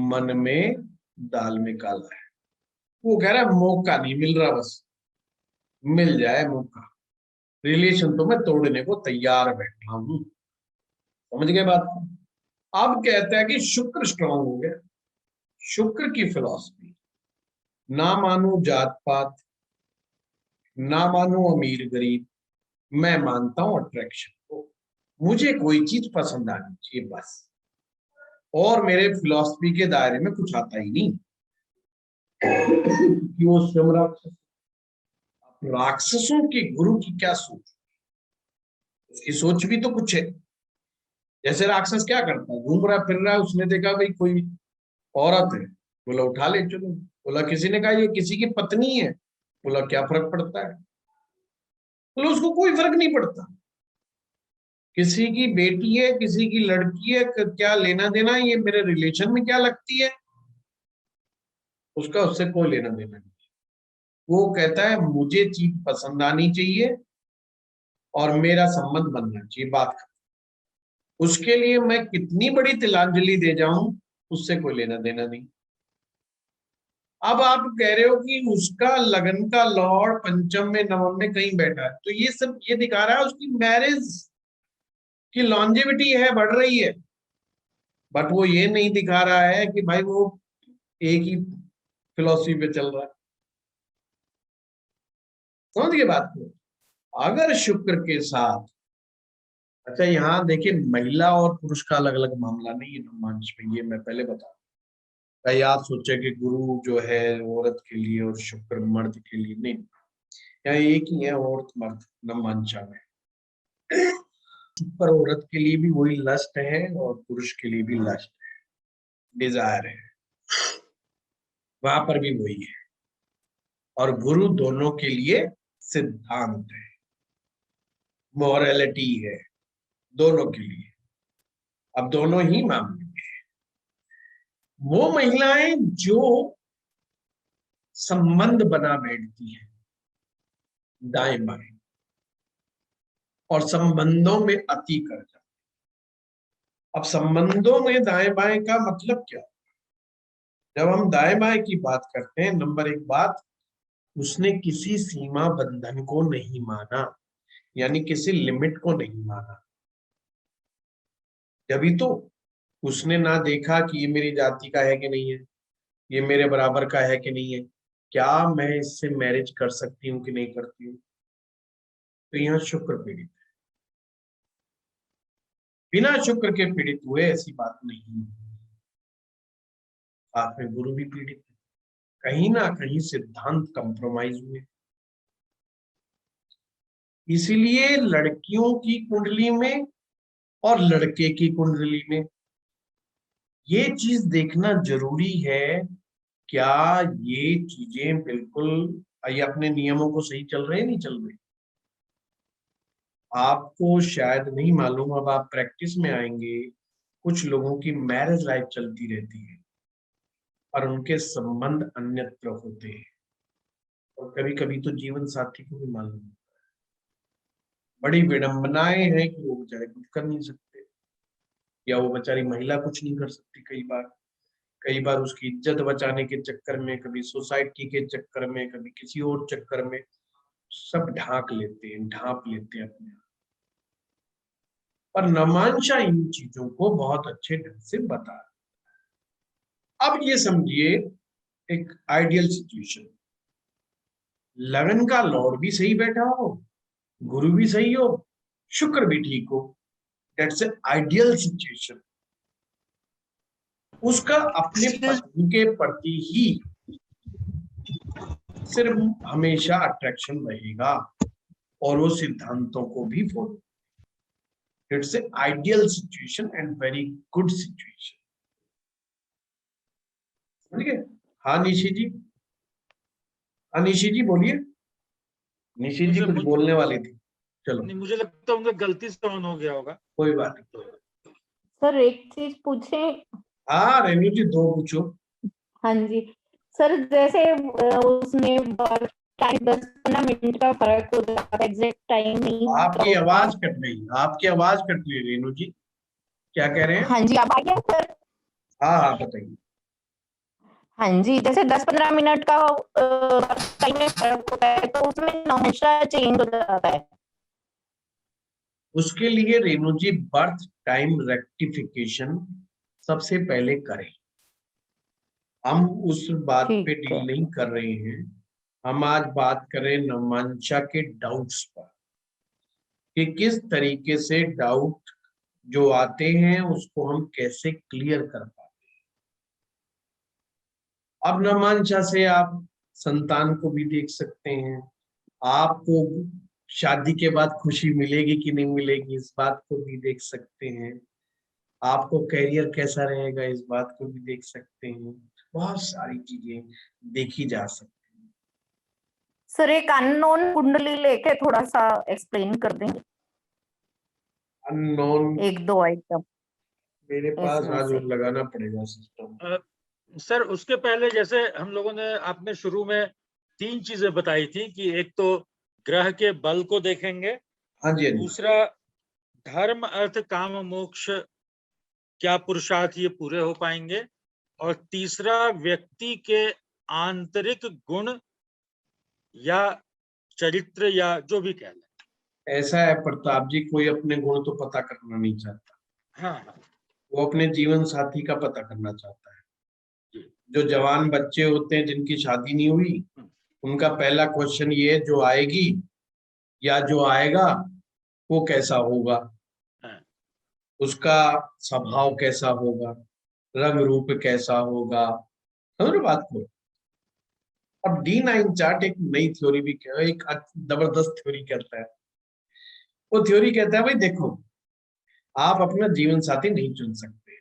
मन में दाल में काला है। वो कह रहा है मौका नहीं मिल रहा, बस मिल जाए मौका, रिलेशन तो मैं तोड़ने को तैयार बैठा हूं। समझ गए बात को? अब कहता है कि शुक्र स्ट्रांग हो गया। शुक्र की फिलॉसफी, ना मानो जात पात, ना मानो अमीर गरीब, मैं मानता हूं अट्रैक्शन को। मुझे कोई चीज पसंद आनी चाहिए बस, और मेरे फिलॉसफी के दायरे में कुछ आता ही नहीं कि वो स्वयं राक्षस। राक्षसों के गुरु की क्या सोच, उसकी सोच भी तो कुछ है। जैसे राक्षस क्या करता है, घूम रहा फिर रहा है, उसने देखा भाई कोई औरत है, बोला उठा ले चलो। बोला किसी ने कहा ये किसी की पत्नी है, बोला क्या फर्क पड़ता है। बोला उसको कोई फर्क नहीं पड़ता, किसी की बेटी है किसी की लड़की है, क्या लेना देना, ये मेरे रिलेशन में क्या लगती है, उसका उससे कोई लेना देना नहीं। वो कहता है मुझे चीज पसंद आनी चाहिए और मेरा संबंध बनना चाहिए, बात खत्म। उसके लिए मैं कितनी बड़ी तिलांजलि दे जाऊं, उससे कोई लेना देना नहीं। अब आप कह रहे हो कि उसका लगन का लॉर्ड पंचम में नवम में कहीं बैठा है, तो ये सब ये दिखा रहा है उसकी मैरिज की लॉन्जेविटी है, बढ़ रही है। बट वो ये नहीं दिखा रहा है कि भाई वो एक ही फिलॉसफी पे चल रहा है। समझ गए बात को? अगर शुक्र के साथ, अच्छा यहाँ देखिए महिला और पुरुष का अलग अलग मामला नहीं है नवमांश में, ये मैं पहले बता। कई आप सोचे कि गुरु जो है औरत के लिए और शुक्र मर्द के लिए, नहीं, यहाँ एक ही है औरत मर्द नवमांशा में। शुक्र औरत के लिए भी वही लस्ट है और पुरुष के लिए भी लस्ट है, डिजायर है, वहां पर भी वही है। और गुरु दोनों के लिए सिद्धांत है, मॉरलिटी है, दोनों के लिए। अब दोनों ही मामले में वो महिलाएं जो संबंध बना बैठती हैं दाएं बाएं और संबंधों में अति कर जाती। अब संबंधों में दाएं बाएं का मतलब क्या? जब हम दाएं बाएं की बात करते हैं, नंबर एक बात, उसने किसी सीमा बंधन को नहीं माना, यानी किसी लिमिट को नहीं माना। जभी तो उसने ना देखा कि ये मेरी जाति का है कि नहीं है, ये मेरे बराबर का है कि नहीं है, क्या मैं इससे मैरिज कर सकती हूँ कि नहीं करती हूँ। तो यहाँ शुक्र पीड़ित है। बिना शुक्र के पीड़ित हुए ऐसी बात नहीं। साथ में गुरु भी पीड़ित है, कहीं ना कहीं सिद्धांत कंप्रोमाइज हुए। इसीलिए लड़कियों की कुंडली में और लड़के की कुंडली में ये चीज देखना जरूरी है, क्या ये चीजें बिल्कुल ये अपने नियमों को सही चल रहे हैं, नहीं चल रहे। आपको शायद नहीं मालूम, अब आप प्रैक्टिस में आएंगे, कुछ लोगों की मैरिज लाइफ चलती रहती है और उनके संबंध अन्यत्र होते हैं, और कभी कभी तो जीवन साथी को भी मालूम होता है। बड़ी विडंबनाएं हैं कि वो बेचारे कुछ कर नहीं सकते, या वो बेचारी महिला कुछ नहीं कर सकती। कई बार उसकी इज्जत बचाने के चक्कर में, कभी सोसाइटी के चक्कर में, कभी किसी और चक्कर में, सब ढांप लेते हैं अपने आप। पर नवमांशा इन चीजों को बहुत अच्छे ढंग से बता। अब ये समझिए एक आइडियल सिचुएशन, लगन का लॉर्ड भी सही बैठा हो, गुरु भी सही हो, शुक्र भी ठीक हो, दैट्स एन आइडियल सिचुएशन। उसका अपने पत्नी के प्रति ही सिर्फ हमेशा अट्रैक्शन रहेगा और वो सिद्धांतों को भी follow. It's a ideal situation and very good situation. ठीक है? हाँ निशी जी, हाँ निशी जी बोलिए। निशी जी कुछ बोलने वाली थी, चलो। नहीं, मुझे लगता है उनका गलती से ऑन हो गया होगा। कोई बात नहीं। सर एक चीज पूछे? हाँ रेणु जी दो पूछो। हाँ जी सर, जैसे उसमें टाइम 10-15 मिनट का फर्क हो जाता है, एग्जैक्ट टाइम नहीं। आपकी आवाज कट रही, आपकी आवाज कट रही है रेणु जी, क्या कह रहे हैं? हाँ जी, आप आ गया सर? हाँ हाँ बताइए। हाँ जी, जैसे 10-15 मिनट का टाइम में फर्क होता है तो उसमें हमेशा चेंज हो जाता है। उसके लिए रेणु जी बर्थ टाइम रेक्टिफिकेशन सबसे पहले करें। हम उस बात पे ठीक डील है। नहीं कर रहे हैं, हम आज बात करें नवमांशा के डाउट्स पर कि किस तरीके से डाउट जो आते हैं उसको हम कैसे क्लियर कर पाते हैं। अब नवमांशा से आप संतान को भी देख सकते हैं, आपको शादी के बाद खुशी मिलेगी कि नहीं मिलेगी इस बात को भी देख सकते हैं, आपको करियर कैसा रहेगा इस बात को भी देख सकते हैं, बहुत सारी चीजें देखी जा सकती हैं। सर एक अननोन कुंडली लेके थोड़ा सा एक्सप्लेन कर देंगे, अननोन 1-2 आइटम मेरे पास इसमें आज से। लगाना पड़ेगा सिस्टम। सर उसके पहले जैसे हम लोगों ने आपने शुरू में 3 चीजें बताई थी कि एक तो ग्रह के बल को देखेंगे, हाँ जी, हाँ जी। दूसरा धर्म अर्थ काम मोक्ष क्या पुरुषार्थ ये पूरे हो पाएंगे, और तीसरा व्यक्ति के आंतरिक गुण या चरित्र या जो भी कह लें। ऐसा है प्रताप जी, कोई अपने गुण तो पता करना नहीं चाहता, हाँ, वो अपने जीवन साथी का पता करना चाहता है। जी। जो जवान बच्चे होते हैं जिनकी शादी नहीं हुई, उनका पहला क्वेश्चन ये है जो आएगी या जो आएगा वो कैसा होगा, हाँ। उसका स्वभाव कैसा होगा, रंग रूप कैसा होगा, समझ रहे बात को। अब D9 चार्ट एक नई थ्योरी भी एक जबरदस्त थ्योरी कहता है। वो थ्योरी कहता है भाई देखो, आप अपना जीवन साथी नहीं चुन सकते,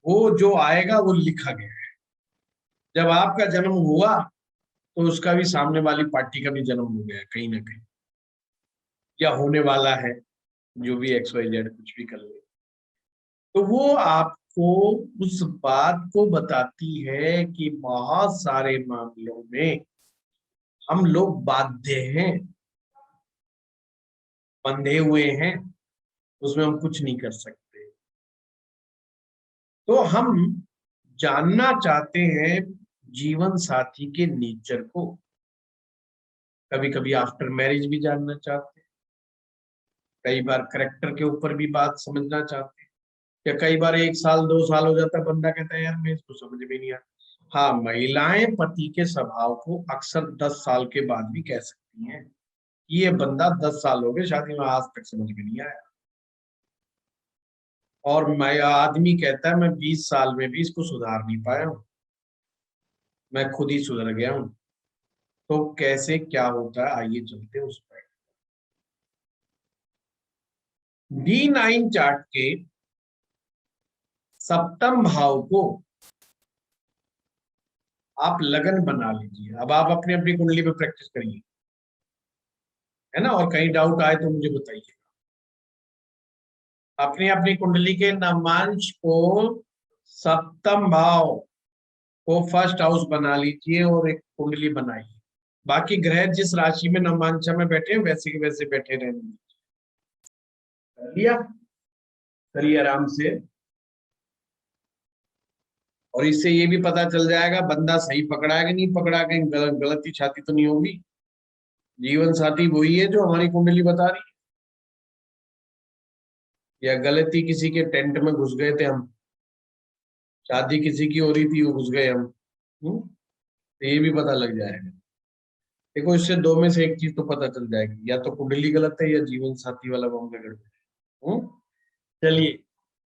वो जो आएगा वो लिखा गया है। जब आपका जन्म हुआ तो उसका भी सामने वाली पार्टी का भी जन्म हो गया कहीं ना कहीं, या होने वाला है, जो भी XYZ कुछ भी कर ले। तो वो आपको उस बात को बताती है कि बहुत सारे मामलों में हम लोग बाध्य हैं, बंधे हुए हैं, उसमें हम कुछ नहीं कर सकते। तो हम जानना चाहते हैं जीवन साथी के नेचर को, कभी कभी आफ्टर मैरिज भी जानना चाहते हैं, कई बार करेक्टर के ऊपर भी बात समझना चाहते हैं, या कई बार 1 साल 2 साल हो जाता है, बंदा कहता है यार मैं इसको समझ में नहीं आया। हाँ, महिलाएं पति के स्वभाव को अक्सर 10 साल के बाद भी कह सकती हैं, ये बंदा 10 साल हो गए शादी में आज तक समझ में नहीं आया, और मैं आदमी कहता है मैं 20 साल में भी इसको सुधार नहीं पाया हूं, मैं खुद ही सुधर गया हूं। तो कैसे क्या होता है आइए चलते हैं उस पर। D9 चार्ट के सप्तम भाव को आप लगन बना लीजिए। अब आप अपनी अपनी कुंडली पे प्रैक्टिस करिए, है ना, और कहीं डाउट आए तो मुझे बताइए। अपनी अपनी कुंडली के नवमांश को सप्तम भाव को फर्स्ट हाउस बना लीजिए और एक कुंडली बनाइए। बाकी ग्रह जिस राशि में नवमांशा में बैठे हैं वैसे के वैसे बैठे रहने दीजिए। कर लिया, करिए आराम से, और इससे ये भी पता चल जाएगा बंदा सही पकड़ा है कि नहीं पकड़ा, कहीं गलती छाती तो नहीं होगी। जीवन साथी वही है जो हमारी कुंडली बता रही है, या गलती किसी के टेंट में घुस गए थे हम, शादी किसी की हो रही थी वो घुस गए हम, तो ये भी पता लग जाएगा। देखो इससे दो में से एक चीज तो पता चल जाएगी, या तो कुंडली गलत है या जीवन साथी वाला मामला गड़बड़ है। चलिए,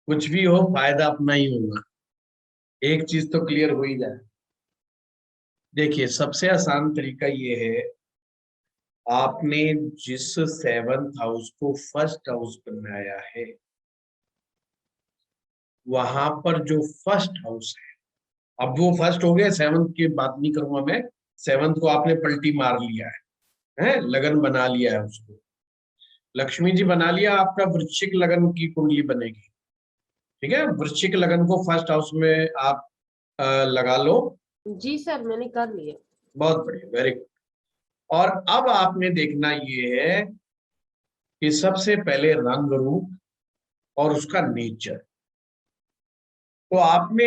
कुछ भी हो फायदा अपना ही होगा, एक चीज तो क्लियर हो ही जाए। देखिए सबसे आसान तरीका ये है, आपने जिस 7th हाउस को फर्स्ट हाउस बनाया है वहां पर जो फर्स्ट हाउस है, अब वो फर्स्ट हो गया, 7th की बात नहीं करूंगा मैं, 7th को आपने पलटी मार लिया है, लगन बना लिया है उसको, लक्ष्मी जी बना लिया, आपका वृश्चिक लगन की कुंडली बनेगी। ठीक है, वृश्चिक लगन को फर्स्ट हाउस में आप लगा लो। जी सर मैंने कर लिया। बहुत बढ़िया, वेरी गुड। और अब आपने देखना ये है कि सबसे पहले रंग रूप और उसका नेचर। तो आपने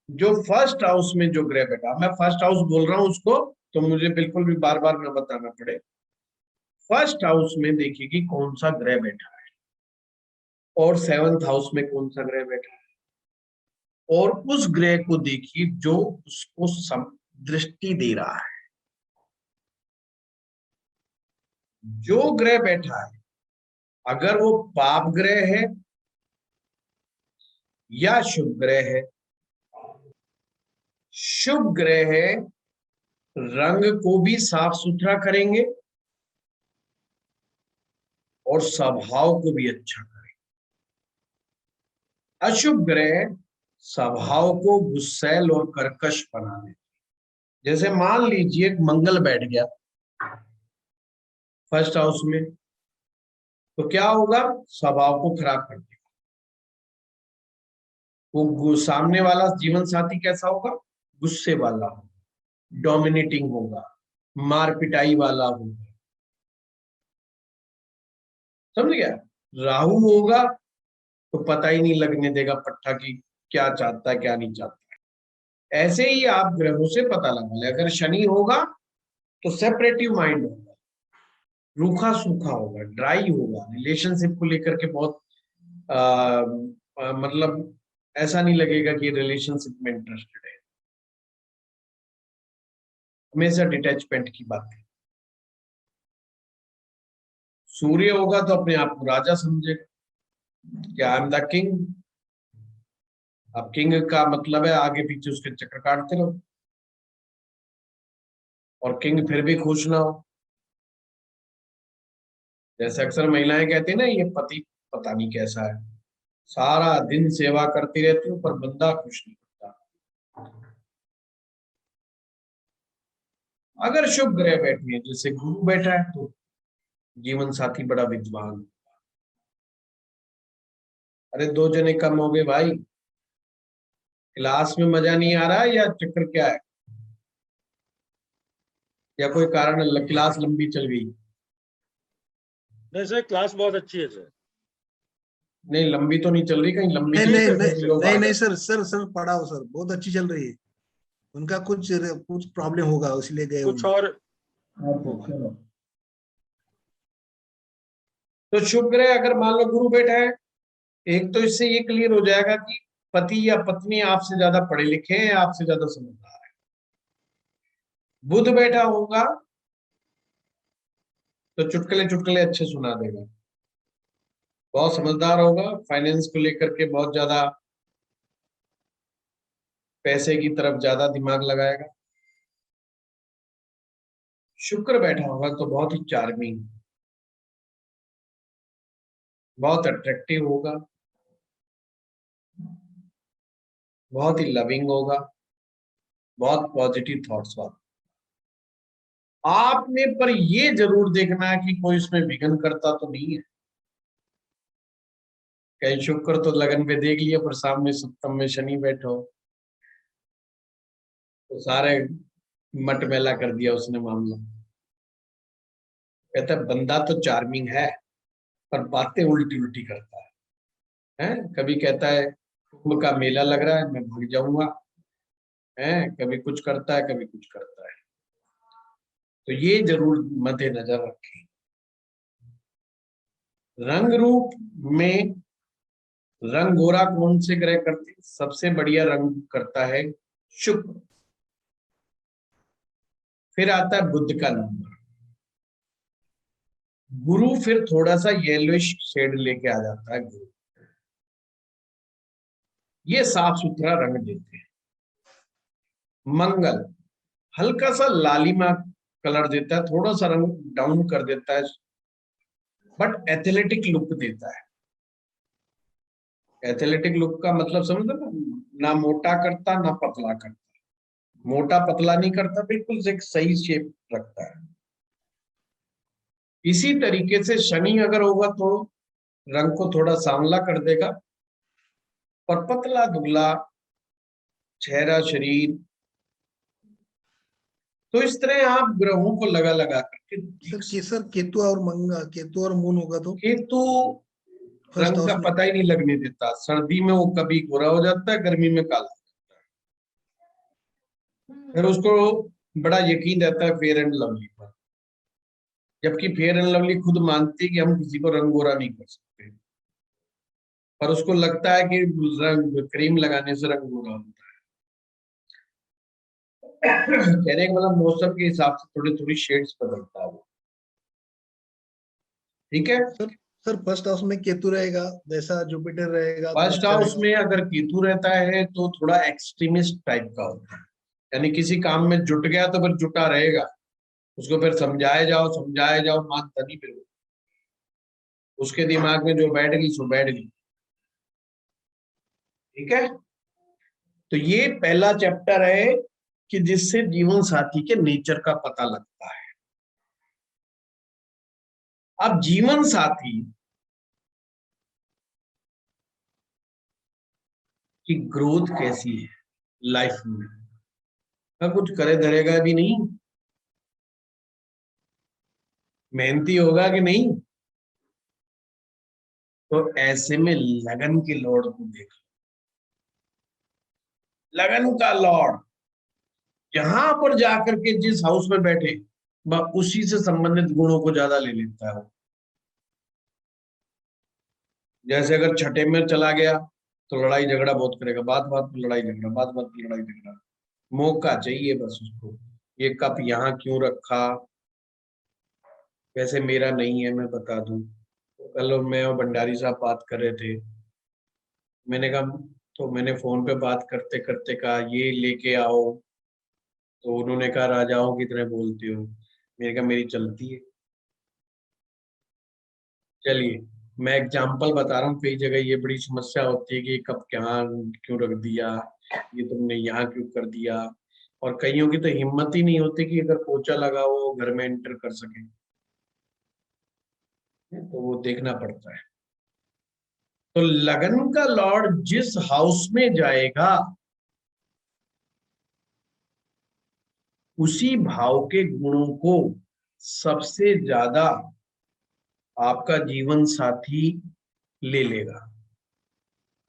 जो फर्स्ट हाउस में जो ग्रह बैठा, मैं फर्स्ट हाउस बोल रहा हूं उसको, तो मुझे बिल्कुल भी बार बार ना बताना पड़े। फर्स्ट हाउस में देखिए कि कौन सा ग्रह बैठा है, और सेवंथ हाउस में कौन सा ग्रह बैठा है, और उस ग्रह को देखिए जो उसको दृष्टि दे रहा है। जो ग्रह बैठा है, अगर वो पाप ग्रह है या शुभ ग्रह है, शुभ ग्रह है रंग को भी साफ सुथरा करेंगे और स्वभाव को भी अच्छा करेंगे। अशुभ ग्रह स्वभाव को गुस्सैल और कर्कश बना देते। जैसे मान लीजिए मंगल बैठ गया फर्स्ट हाउस में, तो क्या होगा, स्वभाव को खराब कर देगा। वो सामने वाला जीवन साथी कैसा होगा, गुस्से वाला होगा, डोमिनेटिंग होगा, मार पिटाई वाला होगा, समझ गया। राहु होगा तो पता ही नहीं लगने देगा पट्टा की क्या चाहता है क्या नहीं चाहता है। ऐसे ही आप ग्रहों से पता लगा ले। अगर शनि होगा तो सेपरेटिव माइंड होगा, रूखा सूखा होगा, ड्राई होगा, रिलेशनशिप को लेकर के बहुत मतलब ऐसा नहीं लगेगा कि रिलेशनशिप में इंटरेस्टेड है, हमेशा डिटैचमेंट की बात है। सूर्य होगा तो अपने आप को राजा समझेगा कि आई एम द किंग। अब किंग का मतलब है आगे पीछे उसके चक्कर काटते रहो और किंग फिर भी खुश ना हो। जैसे अक्सर महिलाएं कहती है ना, ये पति पता नहीं कैसा है, सारा दिन सेवा करती रहती हूँ पर बंदा खुश नहीं होता। अगर शुभ ग्रह बैठे हैं, जैसे गुरु बैठा है, तो जीवन साथी बड़ा विद्वान। अरे 2 जने कम हो गए भाई, क्लास में मजा नहीं आ रहा है या चक्कर क्या है, या कोई कारण क्लास लंबी चल गई? नहीं सर, क्लास बहुत अच्छी है सर। नहीं लंबी तो नहीं चल रही, कहीं लंबी नहीं चल नहीं रही है, नहीं लोग नहीं आ नहीं गए। सर सर सर पढ़ाओ सर, बहुत अच्छी चल रही है। उनका कुछ प्रॉब्लम होगा इसलिए गए कुछ होंगे। और चलो। तो शुभ ग्रह अगर मान लो गुरु बैठा है, एक तो इससे ये क्लियर हो जाएगा कि पति या पत्नी आपसे ज्यादा पढ़े लिखे हैं, आपसे ज्यादा समझदार है। बुध बैठा होगा तो चुटकुले चुटकुले अच्छे सुना देगा, बहुत समझदार होगा, फाइनेंस को लेकर के बहुत ज्यादा पैसे की तरफ ज्यादा दिमाग लगाएगा। शुक्र बैठा होगा तो बहुत ही चार्मिंग, बहुत अट्रैक्टिव होगा, बहुत ही लविंग होगा, बहुत पॉजिटिव थॉट्स वाला। आपने पर ये जरूर देखना है कि कोई इसमें विघ्न करता तो नहीं है। कहीं शुक्र तो लगन पे देख लिया पर सामने सप्तम में शनि बैठो तो सारे मटमैला कर दिया उसने मामला। कहता है बंदा तो चार्मिंग है पर बातें उल्टी उल्टी करता है? कभी कहता है कुंभ का मेला लग रहा है मैं भाग जाऊंगा, कभी कुछ करता है कभी कुछ करता है। तो ये जरूर मद्देनजर रखें। रंग रूप में रंग गोरा कौन से ग्रह करते? सबसे बढ़िया रंग करता है शुक्र, फिर आता है बुध का नंबर, गुरु फिर थोड़ा सा येलोइश शेड लेके आ जाता है गुरु। ये साफ सुथरा रंग देते हैं। मंगल हल्का सा लालिमा कलर देता है, थोड़ा सा रंग डाउन कर देता है, बट एथलेटिक लुक देता है। एथलेटिक लुक का मतलब समझ ना मोटा करता ना पतला करता, मोटा पतला नहीं करता, बिल्कुल एक सही शेप रखता है। इसी तरीके से शनि अगर होगा तो रंग को थोड़ा सांवला कर देगा और पतला दुबला चेहरा शरीर। तो इस तरह आप ग्रहों को लगा लगा करके सर केतु और मून होगा तो केतु फर्स्ट रंग का हाउस में पता ही नहीं लगने देता। सर्दी में वो कभी गोरा हो जाता है, गर्मी में काला हो जाता है। फिर उसको बड़ा यकीन रहता है फेयर एंड लवली पर, जबकि फेयर एंड लवली खुद मानती है कि हम किसी को रंगोरा नहीं कर सकते, पर उसको लगता है कि रंग क्रीम लगाने से रंगोरा होता है। कहने का मतलब मौसम के हिसाब से थोड़ी थोड़ी शेड्स बदलता है वो। ठीक है, सर फर्स्ट हाउस में केतु रहेगा, जैसा जुपिटर रहेगा तो फर्स्ट अच्छा हाउस रहेगा। में अगर केतु रहता है तो थोड़ा एक्सट्रीमिस्ट टाइप का होता है, यानी किसी काम में जुट गया तो फिर जुटा रहेगा, उसको फिर समझाए जाओ मानता नहीं, फिर उसके दिमाग में जो बैठ गई सो बैठ गई। ठीक है, तो ये पहला चैप्टर है कि जिससे जीवन साथी के नेचर का पता लगता है। अब जीवन साथी की ग्रोथ कैसी है लाइफ में, क्या कुछ करे धरेगा भी नहीं, मेहनती होगा कि नहीं, तो ऐसे में लगन के लॉर्ड को देख लो। लगन का लॉर्ड जहां पर जाकर के जिस हाउस में बैठे वह उसी से संबंधित गुणों को ज्यादा ले लेता है। जैसे अगर छठे में चला गया तो लड़ाई झगड़ा बहुत करेगा, बात बात पर लड़ाई झगड़ा, बात बात पर लड़ाई झगड़ा, मौका चाहिए बस उसको, ये कप यहाँ क्यों रखा, वैसे मेरा नहीं है मैं बता दूं। तो कल मैं और भंडारी साहब बात कर रहे थे, मैंने कहा, तो मैंने फोन पे बात करते करते कहा ये लेके आओ, तो उन्होंने कहा राजाओं की तरह बोलते हो, मैंने कहा मेरी चलती है। चलिए मैं एग्जाम्पल बता रहा हूँ, कई जगह ये बड़ी समस्या होती है कि ये कप यहाँ क्यों रख दिया, ये तुमने यहाँ क्यों कर दिया, और कईयों की तो हिम्मत ही नहीं होती कि अगर पोछा लगा वो घर में एंटर कर सके, तो वो देखना पड़ता है। तो लगन का लॉर्ड जिस हाउस में जाएगा उसी भाव के गुणों को सबसे ज्यादा आपका जीवन साथी ले लेगा,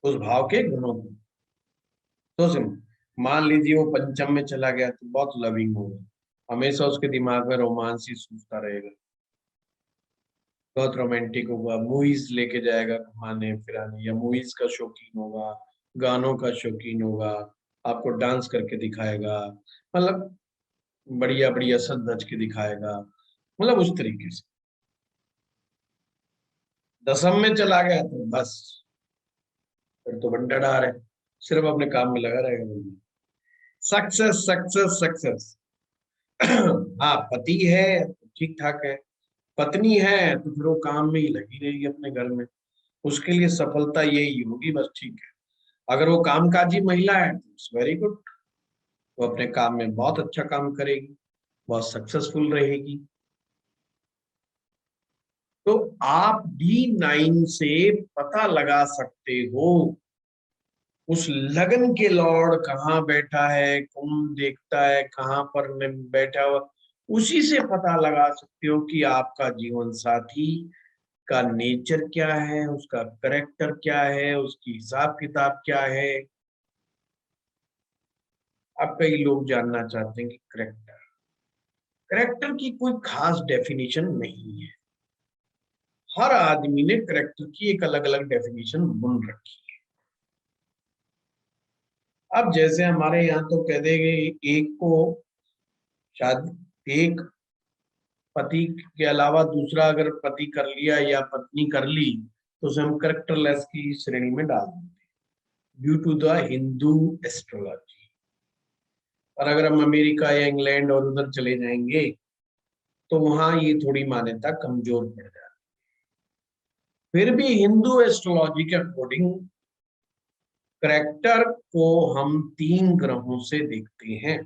उस भाव के गुणों को। तो सिम मान लीजिए वो पंचम में चला गया तो बहुत लविंग होगा, हमेशा उसके दिमाग में रोमांस ही सूझता रहेगा, बहुत रोमांटिक होगा, मूवीज लेके जाएगा घुमाने फिराने, या मूवीज का शौकीन होगा, गानों का शौकीन होगा, आपको डांस करके दिखाएगा, मतलब बढ़िया बढ़िया सज धज के दिखाएगा, मतलब उस तरीके से। दसम में चला गया तो बस फिर तो बंटा डार है, सिर्फ अपने काम में लगा रहेगा। Success success success. हाँ पति है तो ठीक ठाक है, पत्नी है तो फिर वो काम में ही लगी रहेगी अपने घर में, उसके लिए सफलता यही होगी बस। ठीक है, अगर वो कामकाजी महिला है तो वेरी गुड, वो अपने काम में बहुत अच्छा काम करेगी, बहुत सक्सेसफुल रहेगी। तो आप D9 से पता लगा सकते हो उस लगन के लॉर्ड कहाँ बैठा है, कौन देखता है, कहाँ पर बैठा हुआ, उसी से पता लगा सकते हो कि आपका जीवन साथी का नेचर क्या है, उसका करेक्टर क्या है, उसकी हिसाब किताब क्या है। अब कई लोग जानना चाहते हैं कि करेक्टर, करेक्टर की कोई खास डेफिनेशन नहीं है, हर आदमी ने करेक्टर की एक अलग अलग डेफिनेशन बुन रखी है। अब जैसे हमारे यहाँ तो कह देंगे एक को शायद एक पति के अलावा दूसरा अगर पति कर लिया या पत्नी कर ली तो उसे हम करेक्टरलेस की श्रेणी में डाल देते हैं due to the Hindu astrology. और अगर हम अमेरिका या इंग्लैंड और उधर चले जाएंगे तो वहां ये थोड़ी मान्यता कमजोर पड़ जाती है। फिर भी हिंदू एस्ट्रोलॉजी के अकॉर्डिंग करेक्टर को हम 3 ग्रहों से देखते हैं।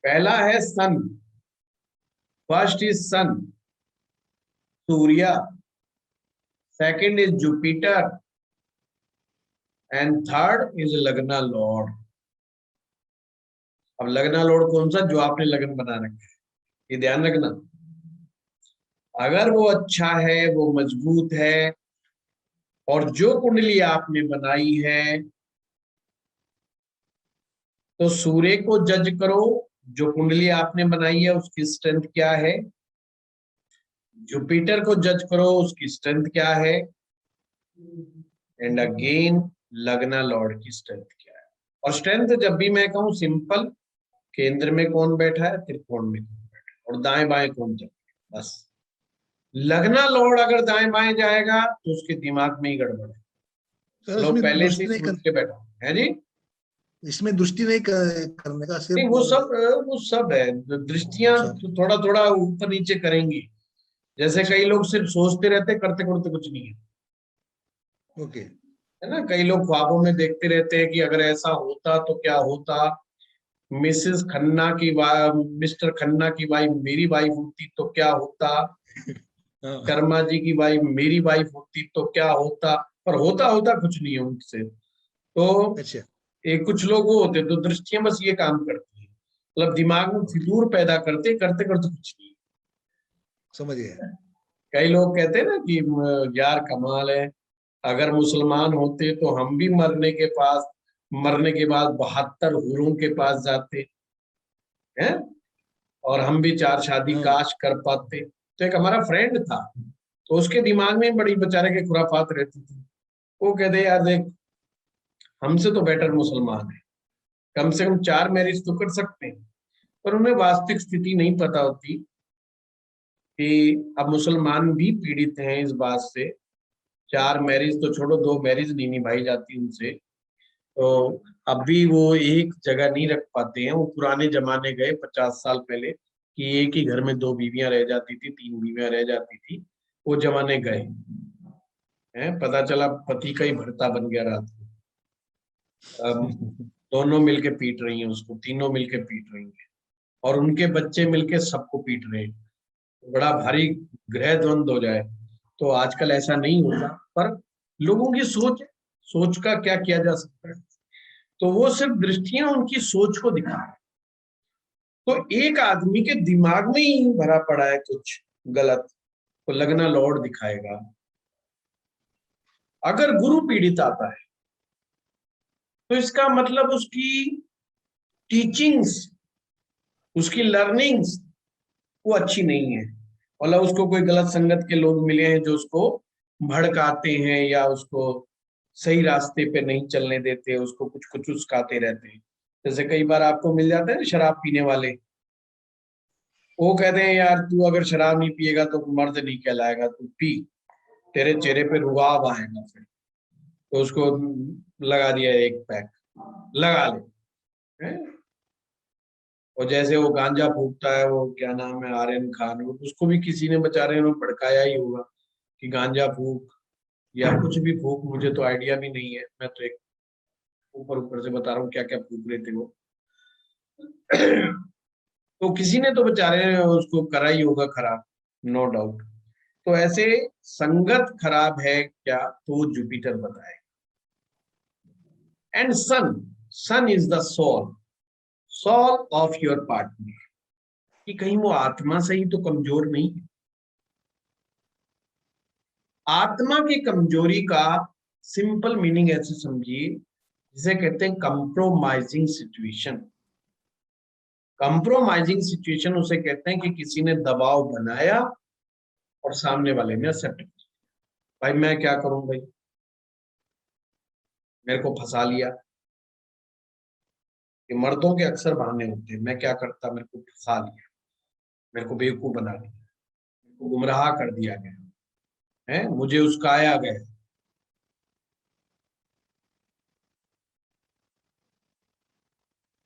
पहला है sun, first is sun Surya, second is Jupiter and third is lagna lord. अब लगना लॉर्ड कौन सा, जो आपने लगन बना रखा है, ये ध्यान रखना। अगर वो अच्छा है, वो मजबूत है, और जो कुंडली आपने बनाई है तो सूर्य को जज करो, जो कुंडली आपने बनाई है उसकी स्ट्रेंथ क्या है। जुपिटर को जज करो, उसकी स्ट्रेंथ क्या है। एंड अगेन लग्ना लॉर्ड की स्ट्रेंथ क्या है। और स्ट्रेंथ जब भी मैं कहूं सिंपल, केंद्र में कौन बैठा है, त्रिकोण में कौन बैठा है, और दाएं बाएं कौन चल रहा है, बस। लग्ना लॉर्ड अगर दाएं बाएं जाएगा तो उसके दिमाग में ही गड़बड़ है। सर लोग इसमें पहले से दृष्टि नहीं सोच के बैठा है जी। इसमें दृष्टि नहीं करने का, नहीं, सिर्फ वो सब है। दृष्टियां अच्छा। थोड़ा थोड़ा ऊपर नीचे करेंगी। जैसे कई लोग सिर्फ सोचते रहते, करते करते कुछ नहीं है। ओके। है ना, कई लोग ख्वाबों में देखते रहते हैं कि अगर ऐसा होता तो क्या होता, मिसेस खन्ना की मिस्टर खन्ना की वाइफ मेरी वाइफ होती तो क्या होता, शर्मा जी की वाइफ मेरी वाइफ होती तो क्या होता, पर होता होता कुछ नहीं है उनसे। तो अच्छा। एक कुछ लोग वो होते तो दृष्टियां बस ये काम करती है, मतलब दिमाग में फितूर पैदा करते करते करते कुछ नहीं। समझ गया। कई लोग कहते हैं ना कि यार कमाल है, अगर मुसलमान होते तो हम भी मरने के बाद 72 हूरों के पास जाते हैं, और हम भी 4 शादी काश कर पाते। तो एक हमारा फ्रेंड था, तो उसके दिमाग में बड़ी बेचारे के खुराफात रहती थी। वो कहते यार देख, हमसे तो बेटर मुसलमान है, कम से कम 4 मैरिज तो कर सकते हैं। पर उन्हें वास्तविक स्थिति नहीं पता होती कि अब मुसलमान भी पीड़ित हैं इस बात से। 4 मैरिज तो छोड़ो, 2 मैरिज नहीं निभाई जाती उनसे। तो अब भी वो एक जगह नहीं रख पाते हैं। वो पुराने जमाने गए 50 साल पहले कि एक ही घर में 2 बीवियां रह जाती थी, 3 बीवियां रह जाती थी। वो जमाने गए हैं। पता चला पति का ही भर्ता बन गया रात को। अब दोनों मिलके पीट रही हैं उसको, तीनों मिलके पीट रही हैं, और उनके बच्चे मिलके सबको पीट रहे हैं। बड़ा भारी गृह द्वंद हो जाए। तो आजकल ऐसा नहीं होता, पर लोगों की सोच का क्या किया जा सकता है। तो वो सिर्फ दृष्टियां उनकी सोच को दिखा रहे। तो एक आदमी के दिमाग में ही भरा पड़ा है कुछ गलत, तो लग्ना लॉर्ड दिखाएगा। अगर गुरु पीड़ित आता है तो इसका मतलब उसकी टीचिंग्स, उसकी लर्निंग्स वो अच्छी नहीं है। मतलब उसको कोई गलत संगत के लोग मिले हैं जो उसको भड़काते हैं या उसको सही रास्ते पे नहीं चलने देते, उसको कुछ कुछ उस्काते रहते हैं। जैसे कई बार आपको मिल जाते हैं शराब पीने वाले, वो कहते हैं यार तू अगर शराब नहीं पिएगा तो मर्द नहीं कहलाएगा, तू पी, तेरे चेहरे पे रुआब आएगा। फिर तो उसको लगा दिया एक पैक, लगा ले हैं? और जैसे वो गांजा फूकता है, वो क्या नाम है, आर्यन खान, उसको भी किसी ने बेचारे ने भड़काया ही होगा कि गांजा फूक या कुछ भी फूक। मुझे तो आइडिया भी नहीं है, मैं तो एक ऊपर ऊपर से बता रहा हूँ क्या क्या फूक रहे थे वो। तो किसी ने तो बेचारे उसको करा ही होगा खराब, नो डाउट। तो ऐसे संगत खराब है क्या, तो वो जुपिटर बताएगा। And sun is the soul of your partner, कि कहीं वो आत्मा से ही तो कमजोर नहीं है। आत्मा की कमजोरी का सिंपल मीनिंग ऐसे समझिए, जिसे कहते हैं कंप्रोमाइजिंग सिचुएशन। कंप्रोमाइजिंग सिचुएशन उसे कहते हैं कि किसी ने दबाव बनाया और सामने वाले ने एक्सेप्ट किया। भाई मैं क्या करूं, भाई मेरे को फंसा लिया। ये मर्दों के अक्सर बहाने होते हैं, मैं क्या करता, मेरे को फंसा लिया, मेरे को बेवकूफ बना दिया, मेरे को गुमराह कर दिया गया है, मुझे उस्काया गया।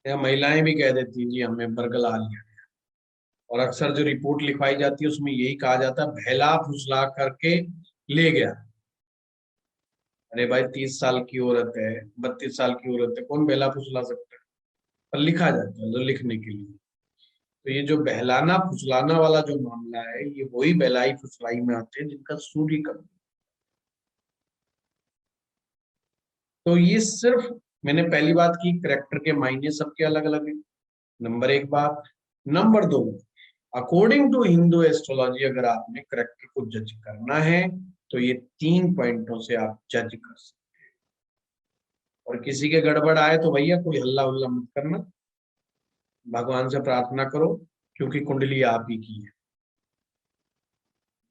या महिलाएं भी कह देती जी हमें बरगला लिया गया। और अक्सर जो रिपोर्ट लिखवाई जाती है उसमें यही कहा जाता है बहला फुसला करके ले गया। अरे भाई 30 साल की औरत है, 32 साल की औरत है, कौन बहला फुसला सकता है। पर लिखा जाता है जो लिखने के लिए। तो ये जो बहलाना फुसलाना वाला जो मामला है, ये वही बहलाई फुसलाई में आते हैं जिनका सूर्य कम। तो ये सिर्फ मैंने पहली बात की, करेक्टर के मायने सबके अलग अलग है, नंबर 1 बात। Number 2, according to Hindu astrology अगर आपने करेक्टर को जज करना है तो ये 3 पॉइंटों से आप जज कर सकते हैं। और किसी के गड़बड़ आए तो भैया कोई हल्ला उल्ला मत करना, भगवान से प्रार्थना करो, क्योंकि कुंडली आप ही की है।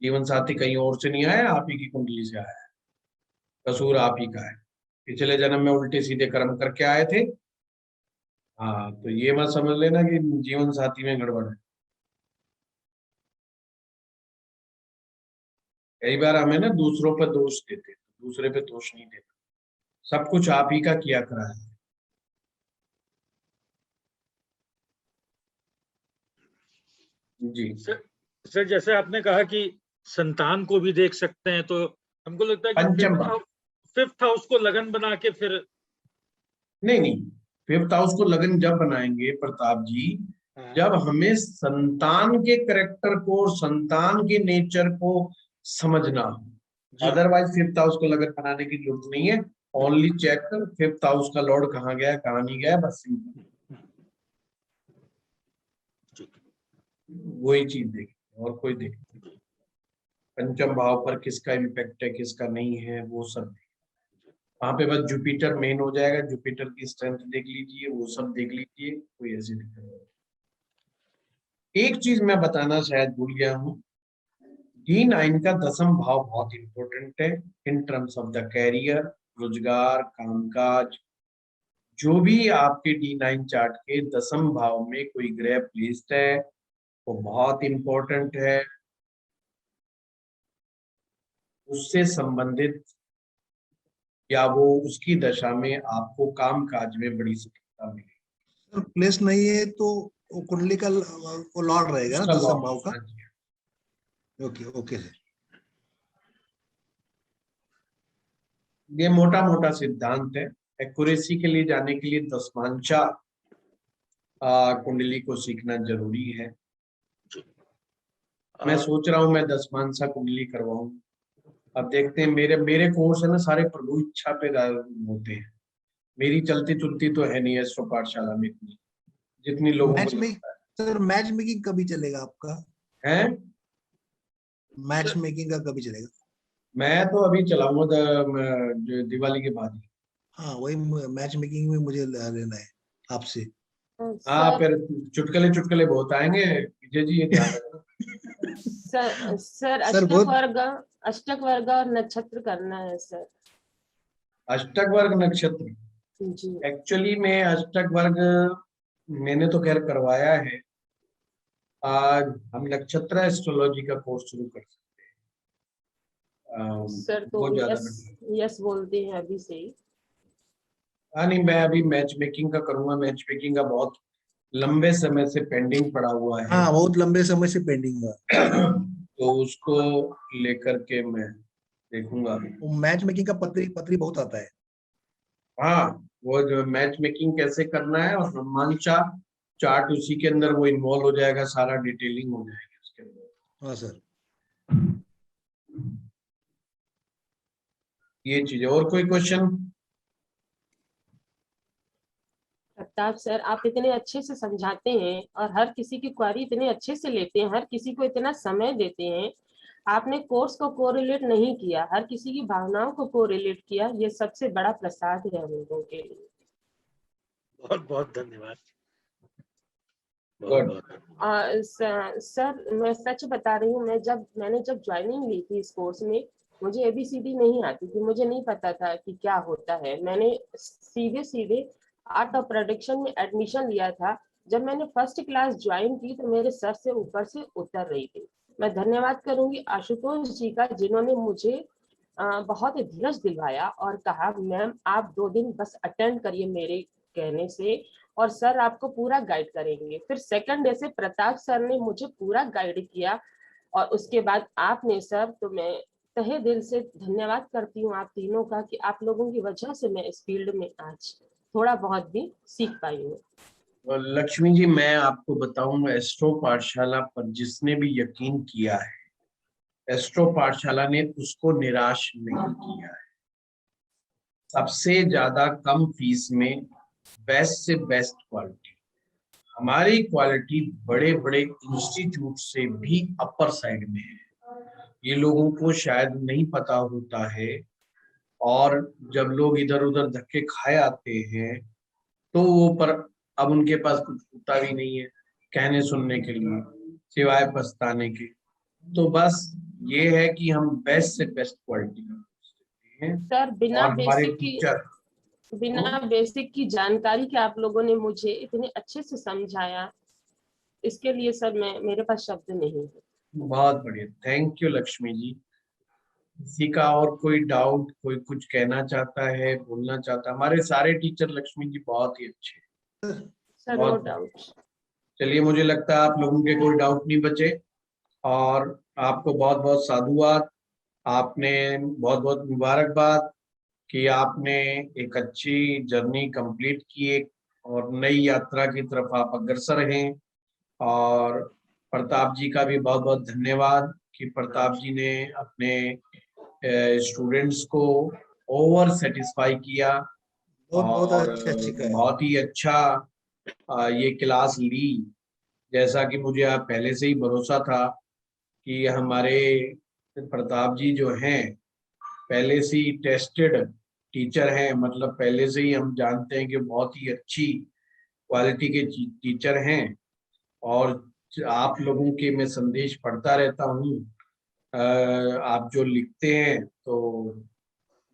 जीवन साथी कहीं और से नहीं आया, आप ही की कुंडली से आया है, कसूर आप ही का है। पिछले जन्म में उल्टे सीधे कर्म करके आए थे। हाँ, तो ये मत समझ लेना कि जीवन साथी में गड़बड़ है। कई बार हमें ना दूसरों पर दोष देते, दूसरे पे दोष नहीं देते, सब कुछ आप ही का किया करा है। जी सर जैसे आपने कहा कि संतान को भी देख सकते हैं, तो हमको लगता है कि पंचम फिफ्थ हाउस को लगन बना के फिर नहीं, फिफ्थ हाउस को लगन जब बनाएंगे प्रताप जी, जब हमें संतान के करेक्टर को और संतान के नेचर को समझना हो। अदरवाइज फिफ्थ हाउस को लगन बनाने की जरूरत नहीं है। ओनली चेक कर फिफ्थ हाउस का लॉर्ड कहाँ गया, कहाँ नहीं गया, बस वही चीज देखिए और कोई देखिए। पंचम भाव पर किसका इम्पैक्ट है, किसका नहीं है, वो सब वहां पे बस जुपिटर मेन हो जाएगा। जुपिटर की स्ट्रेंथ देख लीजिए, वो सब देख लीजिए, कोई ऐसी दिक्कत नहीं। एक चीज मैं बताना शायद भूल गया हूँ, D9 का 10वां भाव बहुत इंपॉर्टेंट है in terms of the career, रोजगार, कामकाज। जो भी आपके D9 चार्ट के 10वें भाव में कोई ग्रह प्लेस्ड है वो बहुत इंपॉर्टेंट है, उससे संबंधित या वो उसकी दशा में आपको काम काज में बड़ी सफलता मिलेगी। प्लेस नहीं है तो वो कुंडली का वो लॉर्ड रहेगा ना 10वां भाव का। Okay okay sir. ये मोटा मोटा सिद्धांत है। एक्यूरेसी के लिए जाने के लिए दसमांशा कुंडली को सीखना जरूरी है। मैं सोच रहा हूँ मैं दसमांशा कुंडली करवाऊं। अब देखते हैं, मेरे कोर्स है ना सारे प्रभु इच्छा पे होते हैं। मेरी चलती चुलती तो है नहीं एस्ट्रो पाठशाला में इतनी, जितनी लोगों मैच को में सर मैच मेकिंग कभी चलेगा आपका? है मैच मेकिंग का कभी चलेगा? मैं तो अभी चलाऊंगा दिवाली के बाद। हाँ वही मैच मेकिंग में मुझे लेना है आपसे। हाँ फिर चुटकले चुटकले बहुत आएंगे विजय जी, ये ध्यान रखना। सर अष्टक वर्ग और नक्षत्र करना है सर। अष्टक वर्ग नक्षत्र जी एक्चुअली में अष्टक वर्ग मैंने तो खैर करवाया है। आज हम नक्षत्र एस्ट्रोलॉजी का कोर्स शुरू कर सकते हैं। सर तो बहुत ज्यादा यस बोलते हैं अभी से ही। हाँ नहीं, मैं अभी मैच मेकिंग का करूंगा। मैच मेकिंग का बहुत लंबे समय से पेंडिंग पड़ा हुआ है। हाँ बहुत लंबे समय से पेंडिंग हुआ। तो उसको लेकर के मैं देखूंगा। मैच मेकिंग का पत्री पत्री बहुत आता है। हाँ, वो जो मैच मेकिंग कैसे करना है और हनुमानचा चार्ट उसी के अंदर वो इन्वॉल्व हो जाएगा, सारा डिटेलिंग हो जाएगी उसके अंदर। हाँ सर। ये चीज है। और कोई क्वेश्चन? प्रताप सर आप इतने अच्छे से समझाते हैं और हर किसी की क्वारी इतने अच्छे से लेते हैं, हर किसी को इतना समय देते हैं। आपने कोर्स को कोरिलेट नहीं किया, हर किसी की भावनाओं को कोरिलेट किया, ये सबसे बड़ा प्रसाद है हम लोगों के लिए। बहुत बहुत धन्यवाद। सर मैं सच बता रही हूँ, मैंने जब ज्वाइनिंग ली थी इस कोर्स में, मुझे ABCD नहीं आती थी, मुझे नहीं पता था कि क्या होता है। मैंने सीधे आर्ट ऑफ प्रोडक्शन में एडमिशन लिया था। जब मैंने फर्स्ट क्लास ज्वाइन की तो मेरे सर से ऊपर से उतर रही थी। मैं धन्यवाद करूंगी आशुतोष जी का, जिन्होंने मुझे बहुत धीरज दिलवाया और कहा मैम आप 2 दिन बस अटेंड करिए मेरे कहने से और सर आपको पूरा गाइड करेंगे। फिर सेकंड डे से प्रताप सर ने मुझे पूरा गाइड किया और उसके बाद आपने सर, तो मैं तहे दिल से धन्यवाद करती हूँ आप तीनों का कि आप लोगों की वजह से मैं इस फील्ड में आज थोड़ा बहुत भी सीख पाई हूँ। लक्ष्मी जी मैं आपको बताऊं, एस्ट्रो पाठशाला पर जिसने भी यकीन किया है, एस्ट्रो पाठशाला ने उसको निराश नहीं किया है। सबसे ज्यादा कम फीस में बेस्ट से बेस्ट क्वालिटी। हमारी क्वालिटी बड़े बड़े इंस्टीट्यूट से भी अपर साइड में है, ये लोगों को शायद नहीं पता होता है। और जब लोग इधर उधर धक्के खाए आते हैं तो वो पर अब उनके पास कुछ होता भी नहीं है कहने सुनने के लिए सिवाय पछताने के। तो बस ये है कि हम बेस्ट से बेस्ट क्वालिटी का हैं सर बिना और हमारे बेसिक की टीचर बिना बेसिक की जानकारी के आप लोगों ने मुझे इतने अच्छे से समझाया, इसके लिए सर मेरे पास शब्द नहीं है। बहुत बढ़िया, थैंक यू लक्ष्मी जी। किसी का और कोई डाउट, कोई कुछ कहना चाहता है, बोलना चाहता है? हमारे सारे टीचर लक्ष्मी जी बहुत ही अच्छे हैं। सर नो बहुत डाउट। चलिए, मुझे लगता है आप लोगों के कोई डाउट नहीं बचे और आपको बहुत बहुत साधुवाद, आपने बहुत बहुत मुबारकबाद कि आपने एक अच्छी जर्नी कंप्लीट की है और नई यात्रा की तरफ आप अग्रसर हैं। और प्रताप जी का भी बहुत बहुत धन्यवाद कि प्रताप जी ने अपने स्टूडेंट्स को ओवर सेटिस्फाई किया बहुत और अच्छी है। बहुत ही अच्छा ये क्लास ली। जैसा कि मुझे आप पहले से ही भरोसा था कि हमारे प्रताप जी जो हैं पहले से ही टेस्टेड टीचर हैं, मतलब पहले से ही हम जानते हैं कि बहुत ही अच्छी क्वालिटी के टीचर हैं। और आप लोगों के मैं संदेश पढ़ता रहता हूँ, आप जो लिखते हैं तो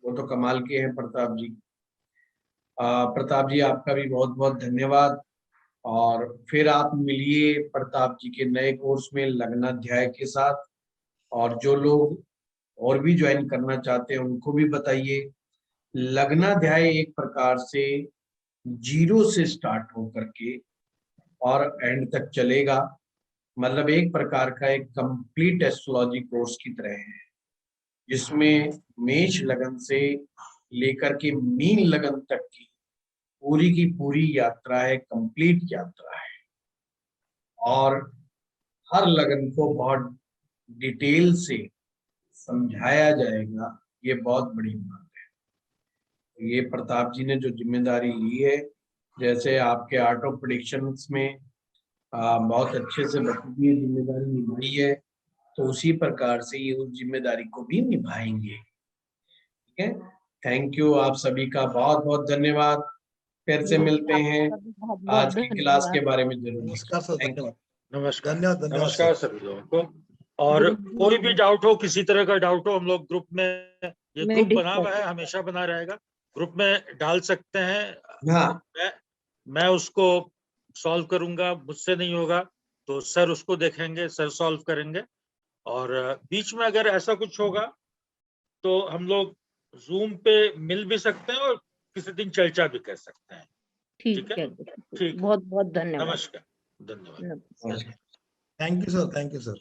वो तो कमाल के हैं प्रताप जी। प्रताप जी आपका भी बहुत बहुत धन्यवाद। और फिर आप मिलिए प्रताप जी के नए कोर्स में लग्नाध्याय के साथ, और जो लोग और भी ज्वाइन करना चाहते हैं उनको भी बताइए। लग्नाध्याय एक प्रकार से 0 से स्टार्ट होकर के और एंड तक चलेगा, मतलब एक प्रकार का एक कंप्लीट एस्ट्रोलॉजी कोर्स की तरह है, जिसमें मेष लगन से लेकर के मीन लगन तक की पूरी यात्रा है, कंप्लीट यात्रा है। और हर लगन को बहुत डिटेल से समझाया जाएगा, ये बहुत बड़ी बात है। ये प्रताप जी ने जो जिम्मेदारी ली है, जैसे आपके आर्ट ऑफ प्रेडिक्शंस में बहुत अच्छे से बखूबी ये जिम्मेदारी निभाई है, तो उसी प्रकार से ये उस जिम्मेदारी को भी निभाएंगे। ठीक है, थैंक यू, आप सभी का बहुत बहुत धन्यवाद। फिर से मिलते हैं, आज की क्लास के बारे में जरूर। नमस्कार सर, धन्यवाद। नमस्कार। धन्यवाद नमस्कार सभी लोगों को। और कोई भी डाउट हो, किसी तरह का डाउट हो, हम लोग ग्रुप में, ये ग्रुप बना हुआ है, हमेशा बना रहेगा, ग्रुप में डाल सकते हैं। हाँ, मैं उसको सॉल्व करूंगा, मुझसे नहीं होगा तो सर उसको देखेंगे, सर सॉल्व करेंगे। और बीच में अगर ऐसा कुछ होगा तो हम लोग जूम पे मिल भी सकते हैं और किसी दिन चर्चा भी कर सकते हैं। ठीक है, ठीक, बहुत बहुत धन्यवाद। नमस्कार, धन्यवाद। Thank you sir, thank you sir.